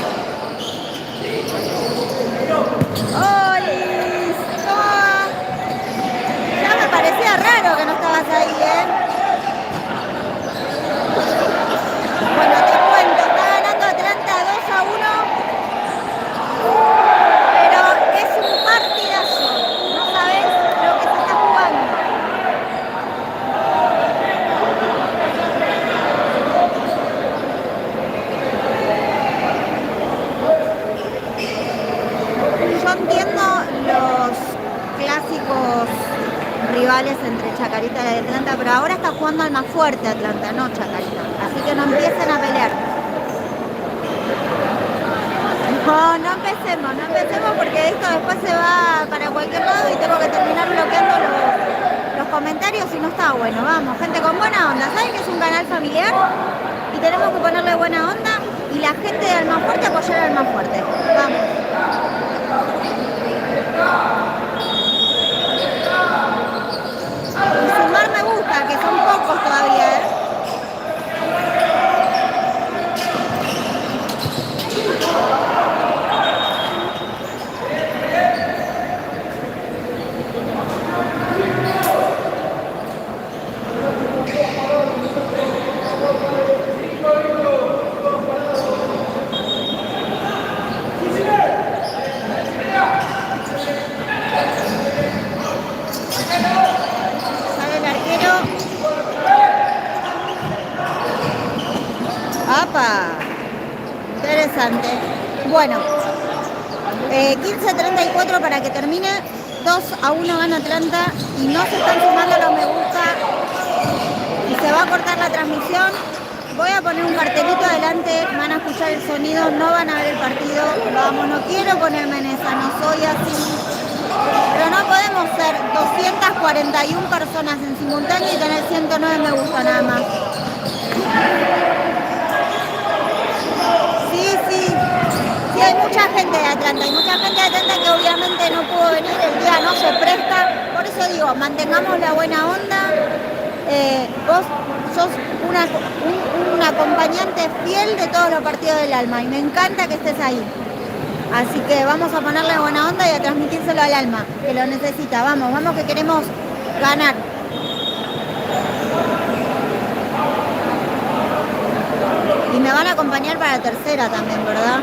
¡Olis! ¡Toma! Ya me parecía raro que no estabas ahí, ¿eh? Bueno, te cuento, está ganando Atlanta 2-1, pero es un partidazo. No sabes lo que se está jugando. Yo entiendo los clásicos rivales entre Chacarita y Atlanta, pero ahora está jugando al más fuerte Atlanta, no Chacarita. Así que no empiecen a pelear. No empecemos porque esto después se va para cualquier lado y tengo que terminar bloqueando los comentarios y no está bueno. Vamos, gente con buena onda. ¿Saben que es un canal familiar? Y tenemos que ponerle buena onda y la gente de Almafuerte apoyar al más fuerte. Vamos. Y sumar me gusta, que son pocos todavía, ¿eh? Sale el arquero. ¡Apa! Interesante. Bueno, 15:34 para que termine. 2-1 gana Atlanta y no se están sumando los me gusta y se va a cortar la transmisión. Voy a poner un cartelito adelante, van a escuchar el sonido, no van a ver el partido. Vamos, no quiero ponerme en esa, no soy así. Pero no podemos ser 241 personas en simultáneo y tener 109 me gusta nada más. Sí, hay mucha gente de Atlanta, que obviamente no pudo venir, el día no se presta, por eso digo, mantengamos la buena onda. Vos sos un acompañante fiel de todos los partidos del alma y me encanta que estés ahí. Así que vamos a ponerle buena onda y a transmitírselo al alma, que lo necesita. Vamos que queremos ganar. Y me van a acompañar para la tercera también, ¿verdad?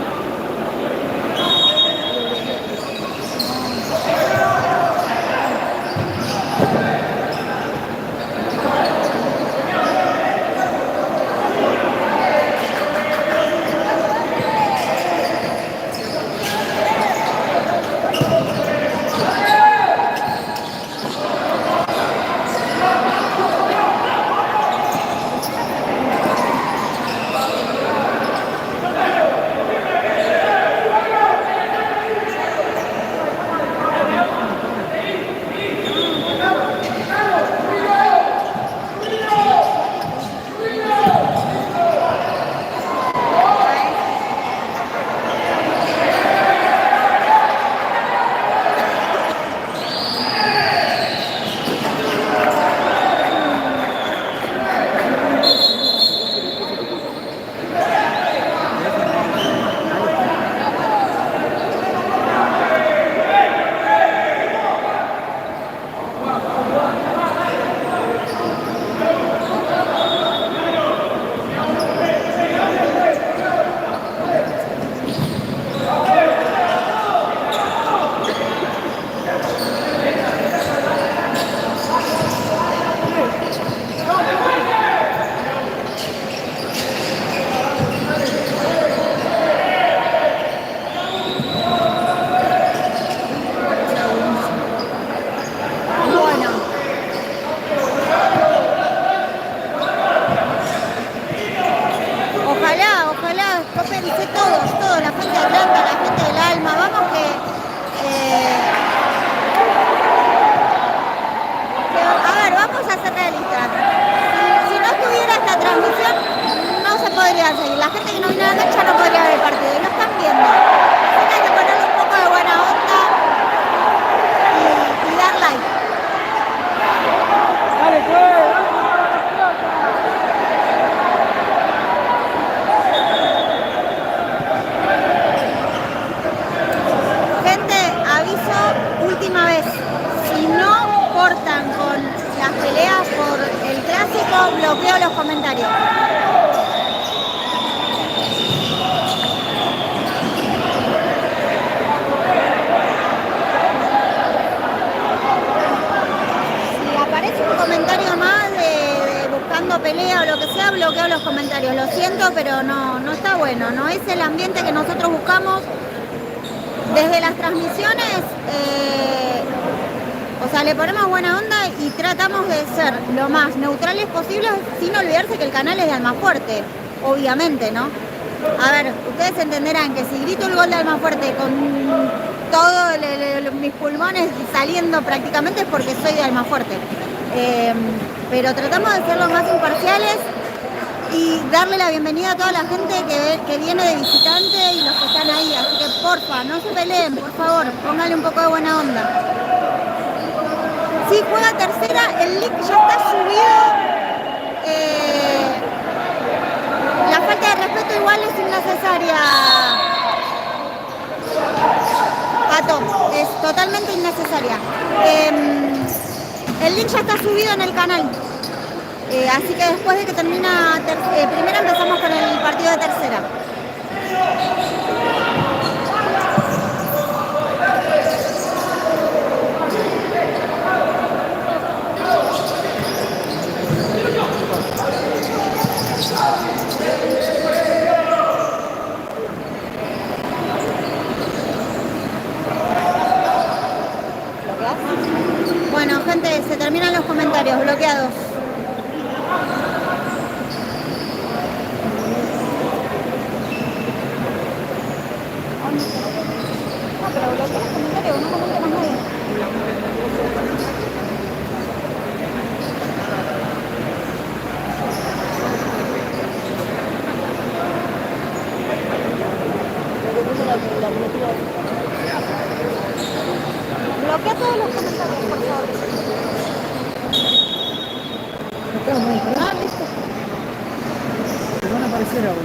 las peleas por el clásico, bloqueo los comentarios. Si aparece un comentario más de buscando pelea o lo que sea, bloqueo los comentarios. Lo siento, pero no está bueno. No es el ambiente que nosotros buscamos desde las transmisiones. O sea, le ponemos buena onda y tratamos de ser lo más neutrales posibles sin olvidarse que el canal es de Almafuerte, obviamente, ¿no? A ver, ustedes entenderán que si grito el gol de Almafuerte con todos mis pulmones saliendo prácticamente es porque soy de Almafuerte. Pero tratamos de ser lo más imparciales y darle la bienvenida a toda la gente que viene de visitante y los que están ahí. Así que porfa, no se peleen, por favor, pónganle un poco de buena onda. Sí, juega tercera, el link ya está subido. La falta de respeto igual es innecesaria, Pato, es totalmente innecesaria. El link ya está subido en el canal. Así que después de que termina primero empezamos con el partido de tercera. Bueno, gente, se terminan los comentarios bloqueados. No, pero bloquea los comentarios, no comenta más nadie. Bloquea todos los comentarios, por favor. Ah, listo. Te van a aparecer ahora.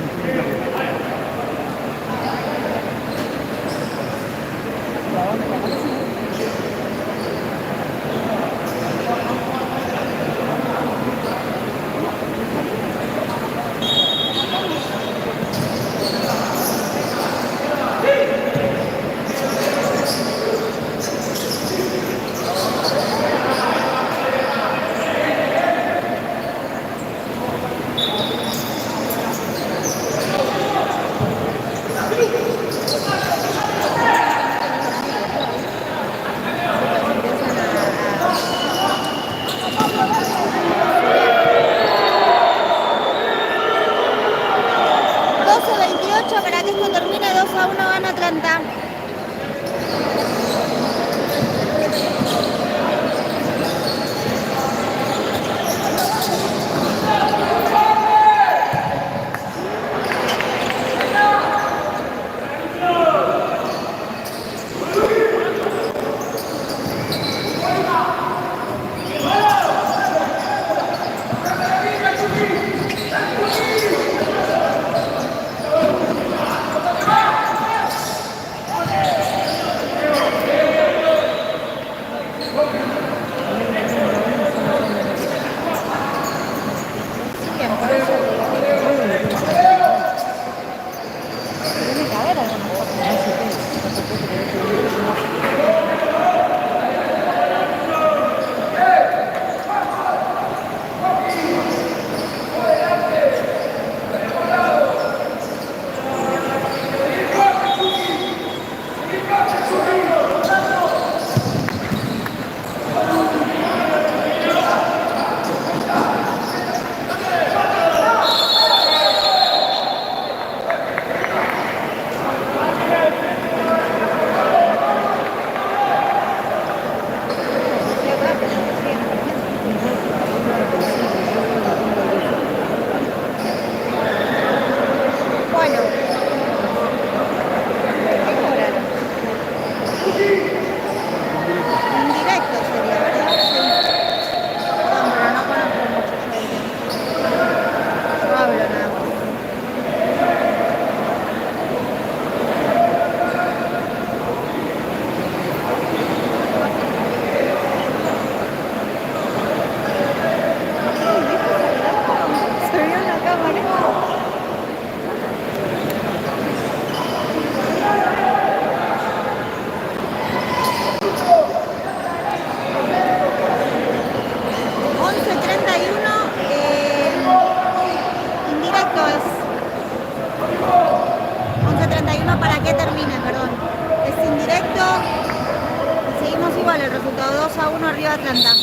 igual el resultado, 2-1 arriba Atlanta.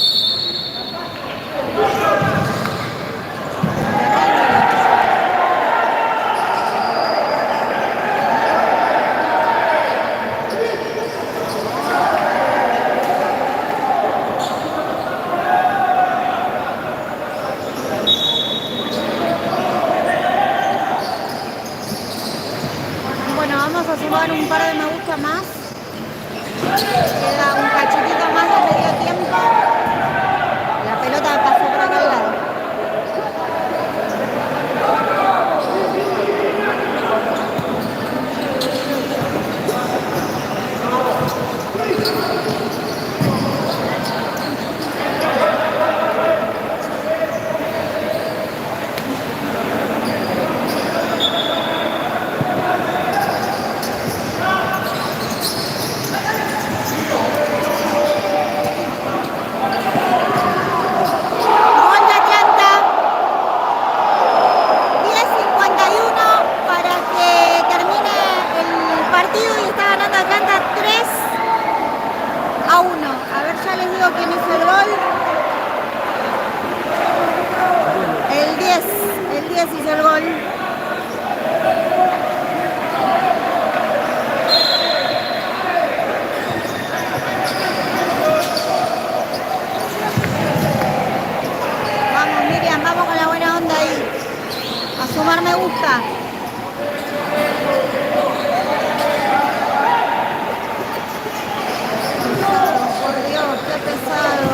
Bueno, vamos a sumar un par de me gusta más. Queda un cachitito más de medio tiempo. La pelota pasó por acá al lado. Gol de Atlanta. 10:51 para que termine el partido y está ganando Atlanta 3-1. A ver, ya les digo quién hizo el gol. El 10 hizo el gol. Vamos, Miriam, vamos con la buena onda ahí. A sumar me gusta. Por Dios, qué pesado.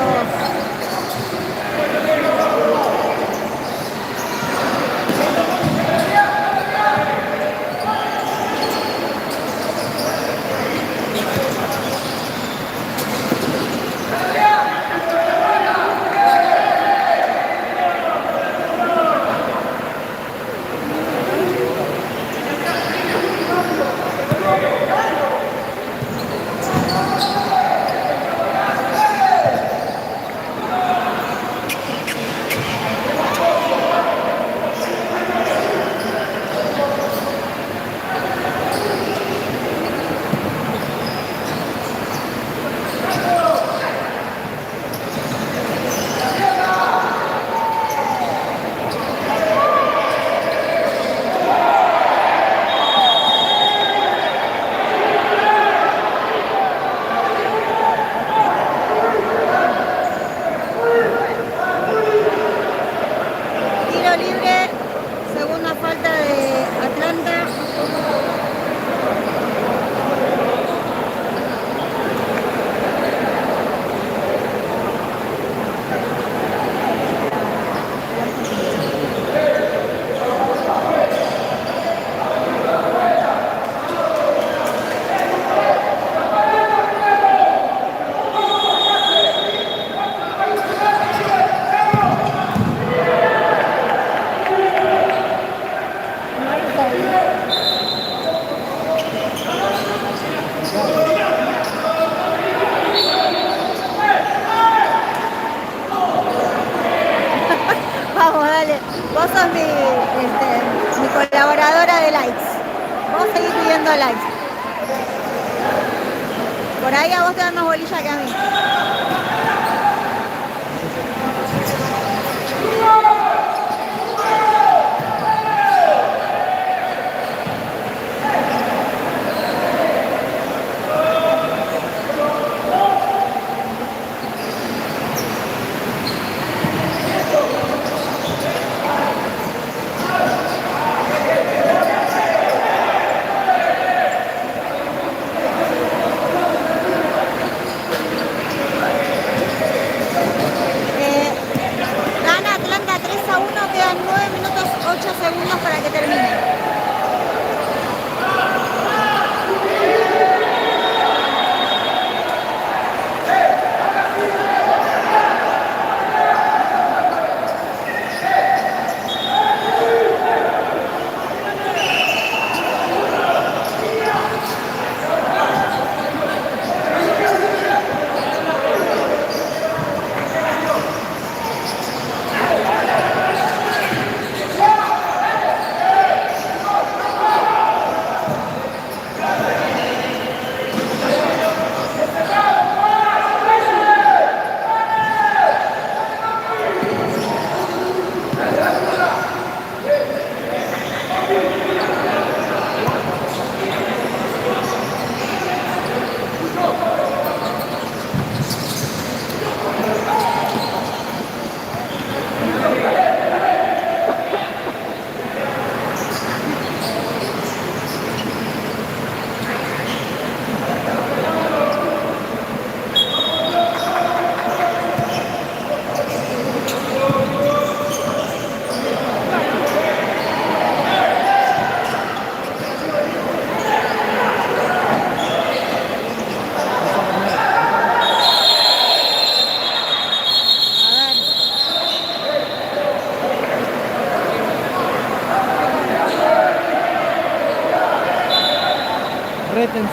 Tiro libre, segunda falta de Atlanta. Vamos, dale. Vos sos mi colaboradora de likes. Vos seguís pidiendo likes. Por ahí a vos te dan más bolilla que a mí.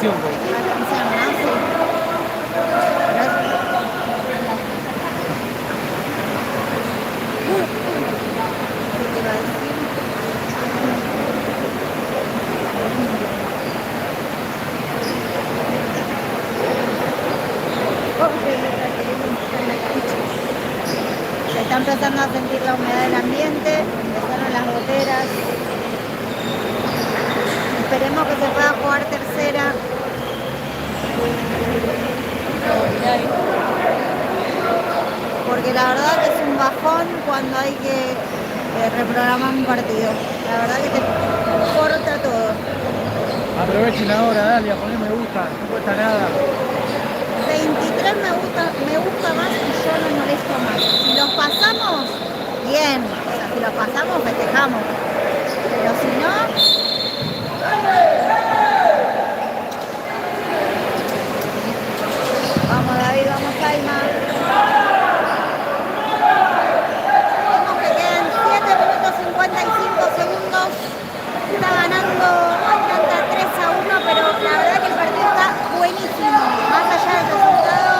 atención. Pues. Atención, ¿no? Sí. ¿Qué te iba a decir? Se está empezando a sentir la humedad del ambiente, empezaron las goteras. Esperemos que se pueda jugar tercera. Porque la verdad que es un bajón cuando hay que reprogramar un partido. La verdad que te corta todo. Aprovechen ahora, dale, a poner me gusta, no cuesta nada. 23 me gusta más y yo no molesto más. Si los pasamos, bien. O sea, si los pasamos, festejamos. Pero si no... Vamos David, vamos Alma. Vemos que quedan 7 minutos 55 segundos. Está ganando Atlanta 3-1, pero la verdad que el partido está buenísimo. Más allá del resultado.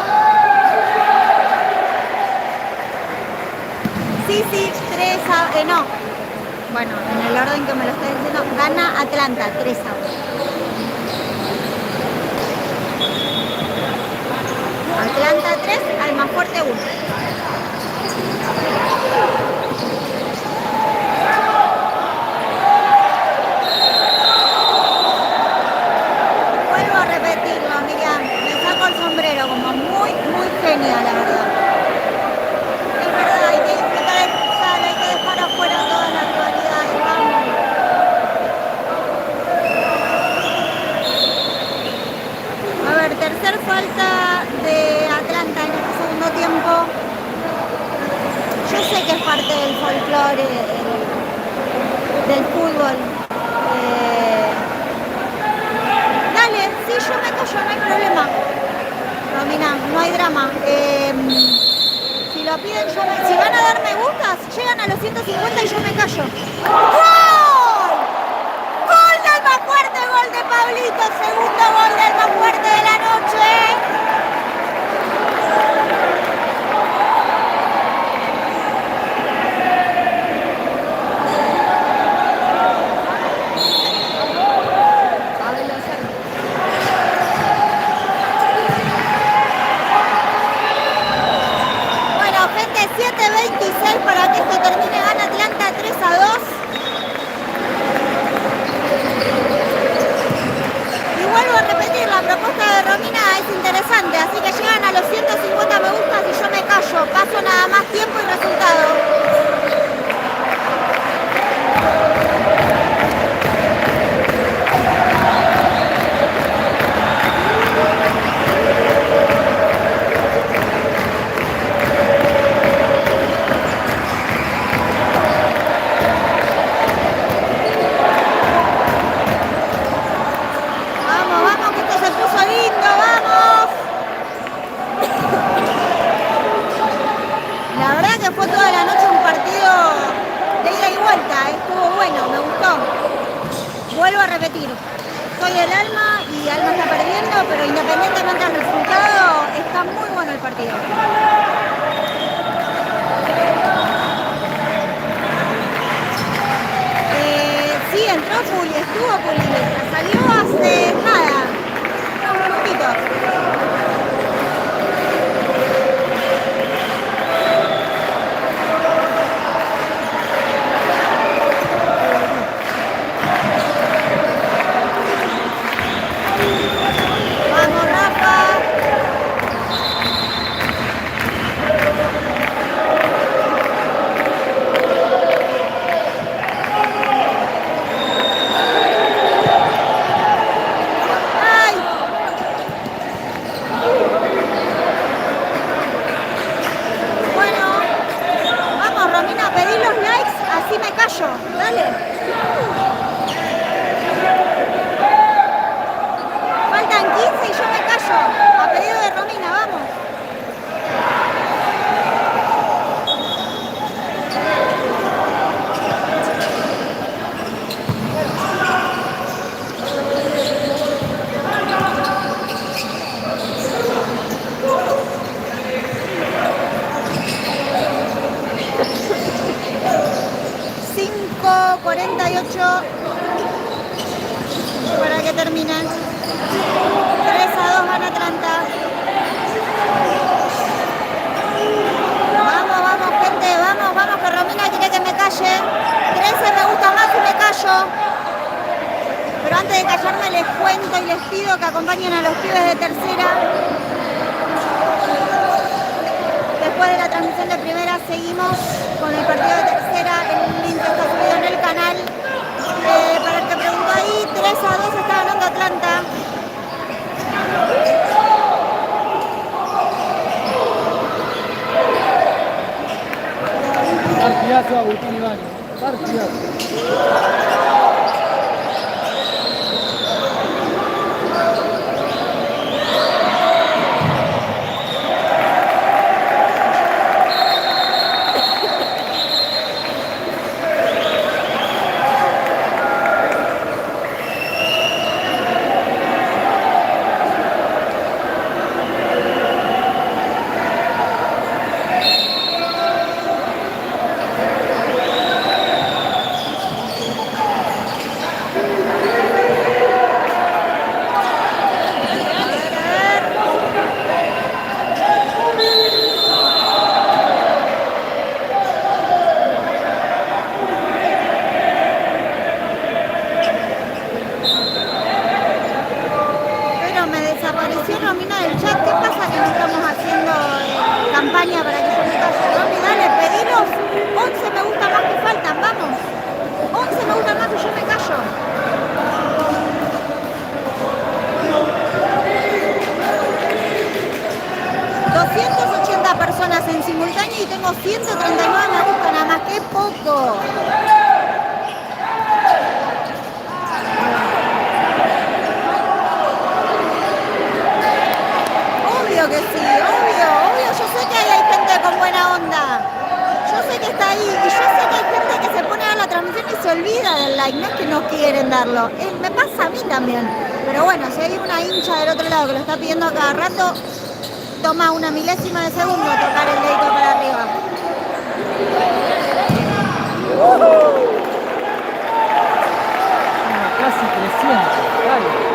Sí, 3-1. No. Bueno, en el orden que me lo está diciendo, gana Atlanta 3-1. Atlanta 3, Almafuerte 1. Vuelvo a repetirlo, Miriam, me saco el sombrero como muy genial, la verdad. Es verdad, hay que disfrutar el futsal, hay que dejar afuera todas las rivalidades, vamos. A ver, tercer falta de Atlanta en este segundo tiempo. Yo sé que es parte del folclore del fútbol. Dale, sí, yo me callo, no hay problema. Romina, no hay drama. Si lo piden, si van a dar me gustas, llegan a los 150 y yo me callo. ¡Gol! ¡Gol de Almafuerte! ¡Gol de Pablito! ¡Segundo gol de Almafuerte de la noche! Bueno, gente, 7:26 para que esto termine. Gana Atlanta 3-2. Y vuelvo a repetir, la propuesta de Romina es interesante, así que llegan a los 150 me gustas y yo me callo. Paso nada más tiempo y resultado. Vamos, que esto se puso lindo, vamos. La verdad que fue toda la noche un partido de ida y vuelta, estuvo bueno, me gustó. Vuelvo a repetir, soy el Alma y Alma está perdiendo, pero independientemente del resultado, está muy bueno el partido. Sí, entró Juli, estuvo Juli, salió hace nada, unos minutitos. Vamos, Rafa. yo para que terminen. 3-2 gana Atlanta. Vamos, gente, vamos, que Romina quiere que me calle. 13 me gusta más y me callo. Pero antes de callarme les cuento y les pido que acompañen a los pibes de tercera. Después de la transmisión de primera seguimos con el partido de tercera. El link está subido en el canal. Para el que preguntó ahí, 3-2 está ganando Atlanta. Partidazo, Agustín Ibáñez. Partidazo. Campaña para que yo me calle. Romy, dale, pedinos 11 me gusta más que faltan, vamos. 11 me gusta más que yo me callo. ...280 personas en simultáneo y tengo 139 me gusta nada más, ¡qué poco! Obvio que sí, obvio, yo sé que hay gente con buena onda. Yo sé que está ahí y yo sé que hay gente que se pone a la transmisión y se olvida del like, no es que no quieren darlo. Me pasa a mí también. Pero bueno, si hay una hincha del otro lado que lo está pidiendo a cada rato, toma una milésima de segundo tocar el dedito para arriba. Casi 300. Dale.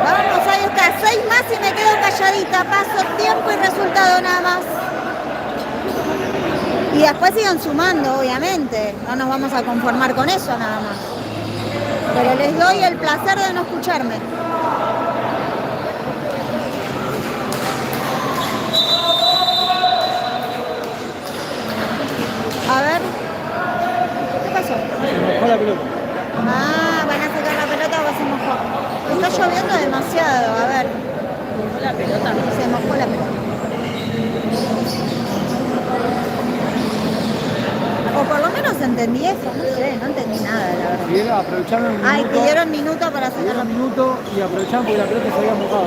Vamos, ahí está, 6 más y me quedo calladita, paso tiempo y resultado nada más. Y después sigan sumando, obviamente, no nos vamos a conformar con eso nada más. Pero les doy el placer de no escucharme. A ver, ¿qué pasó? Se mojó la pelota. Ah, van a sacar la pelota o se mojó. Está lloviendo demasiado, a ver. La pelota. Se mojó la pelota. O por lo menos entendí eso, no sé, no entendí nada, la verdad. Pidieron, aprovecharon un minuto. Ay, pidieron minuto para sacar la un pelota. minuto y aprovecharon porque la pelota se había mojado.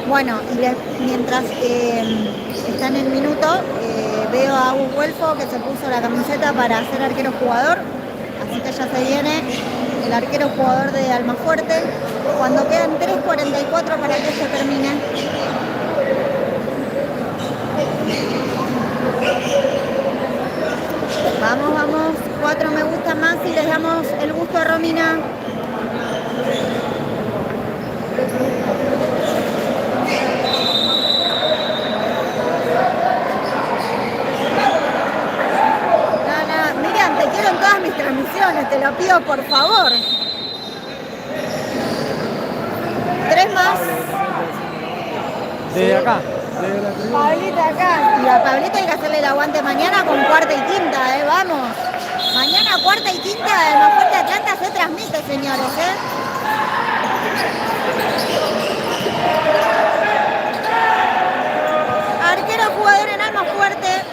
Bueno, y mientras está en el minuto, veo a un Huelfo que se puso la camiseta para ser arquero jugador, así que ya se viene el arquero jugador de Almafuerte, cuando quedan 3:44 para que se termine. Vamos, 4 me gusta más y les damos el gusto a Romina. No, Miriam, te quiero en todas mis transmisiones, te lo pido por favor. 3 más. Desde acá. Desde la tribuna. Pablito acá. Y a Pablito hay que hacerle el aguante mañana con cuarta y quinta, vamos. Mañana cuarta y quinta del más fuerte Atlanta se transmite, señores, Arquero jugador en Almafuerte.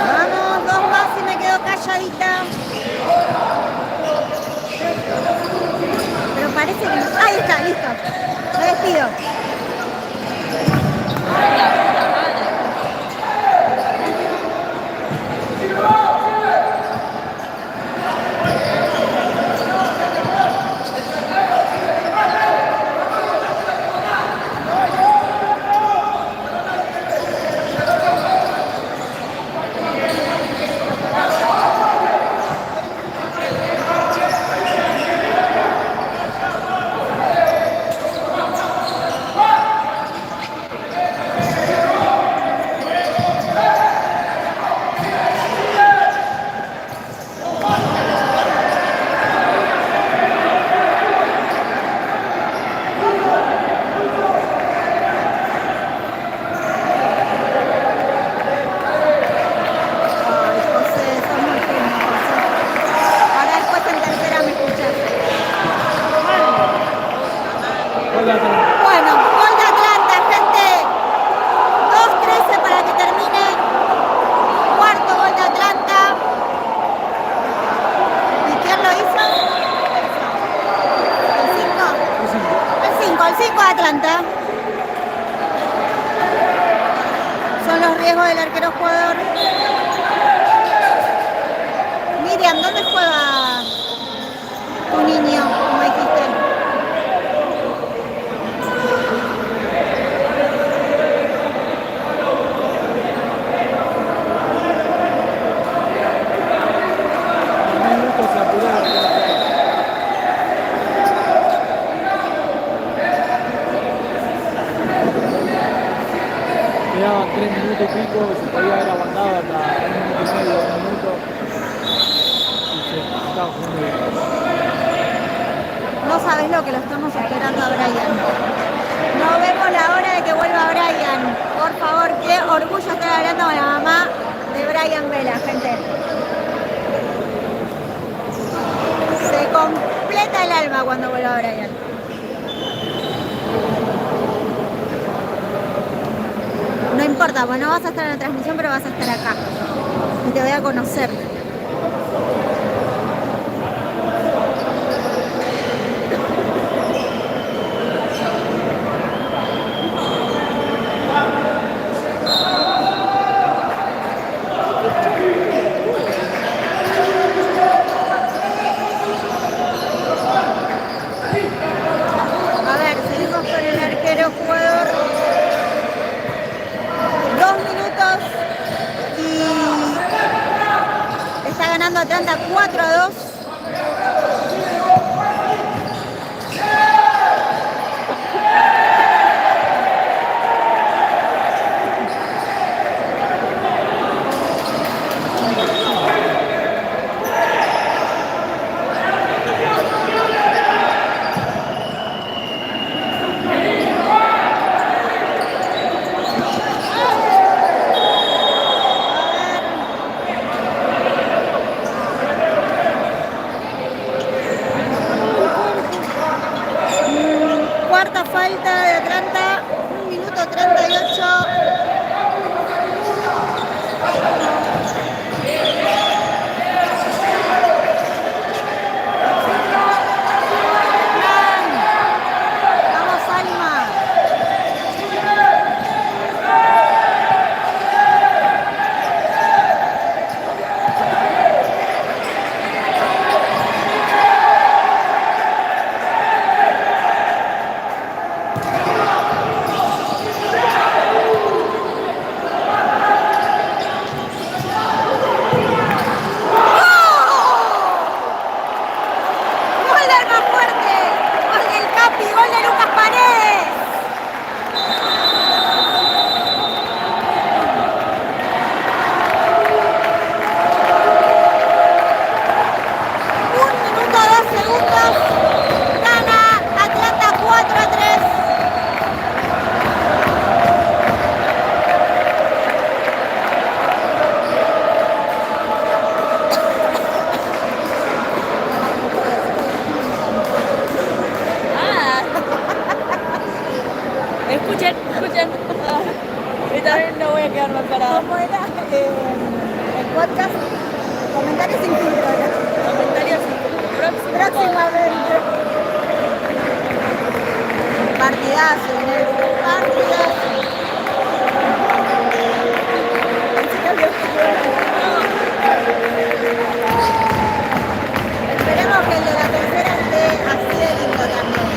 Vamos, 2 más y me quedo calladita. Pero parece que... Ahí está, listo. Me despido. juega Atlanta. Son los riesgos del arquero jugador. Miriam, ¿dónde juega tu niño? Como dijiste. Se apuró. Quedaban 3 minutos y pico, se podía haber aguantado hasta 1 minuto y medio, 1 minuto. Y se estaba jugando bien. No sabes lo que lo estamos esperando a Brian. No vemos la hora de que vuelva Brian. Por favor, qué orgullo estar hablando con la mamá de Brian Vela, gente. Se completa el alma cuando vuelva Brian. No importa, pues no vas a estar en la transmisión, pero vas a estar acá. Y te voy a conocer. A ver, seguimos con el arquero jugador. 2 minutos y está ganando Atlanta 4-2. Cuarta falta de Atlanta, 1 minuto 38. Vamos, Alma. ¡Gol del más fuerte! ¡Gol del Capi! ¡Gol de Lucas Paredes! Un minuto 2 segundos. Gana Atlanta 4-3. Ah. Escuchen, escuchen. Y también no voy a quedar mal parada. ¿Cómo era el podcast? Comentarios sin filtro, ¿no? Comentarios próximos. Próximamente. Partidazo, Inés. Partidazo. Esperemos que el de la tercera esté así de lindo también.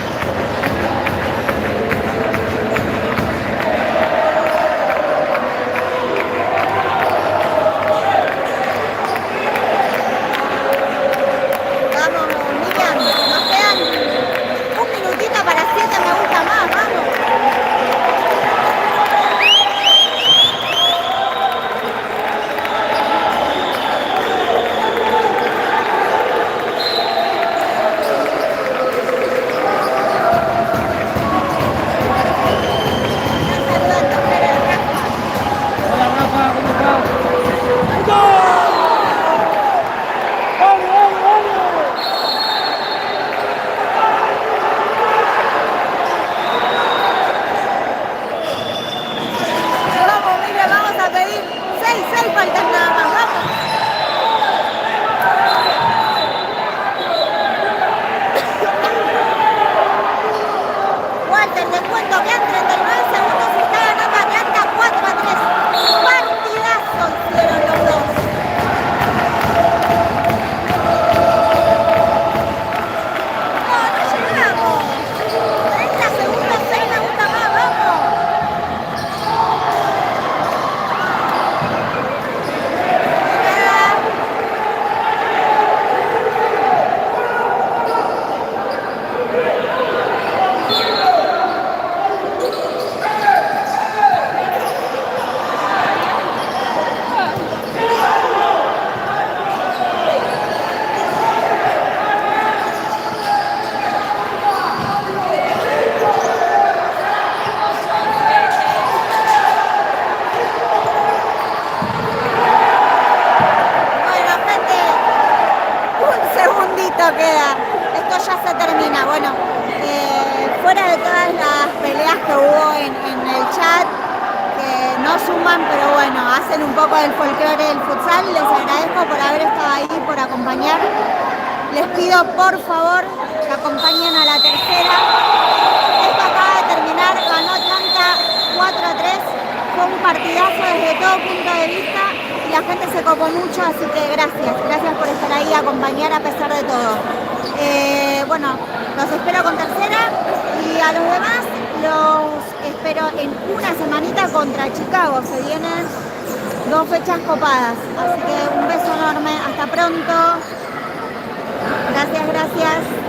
queda. Esto ya se termina. Bueno, fuera de todas las peleas que hubo en el chat, que no suman, pero bueno, hacen un poco del folclore del futsal. Les agradezco por haber estado ahí, por acompañar. Les pido por favor que acompañen a la tercera. Esto acaba de terminar, ganó Atlanta 4-3. Fue un partidazo desde todo punto de vista y la gente se copó mucho, así que gracias por estar ahí, acompañar a pesar de todo. Bueno, los espero con tercera y a los demás los espero en una semanita contra Chicago. Se vienen 2 fechas copadas, así que un beso enorme, hasta pronto. Gracias.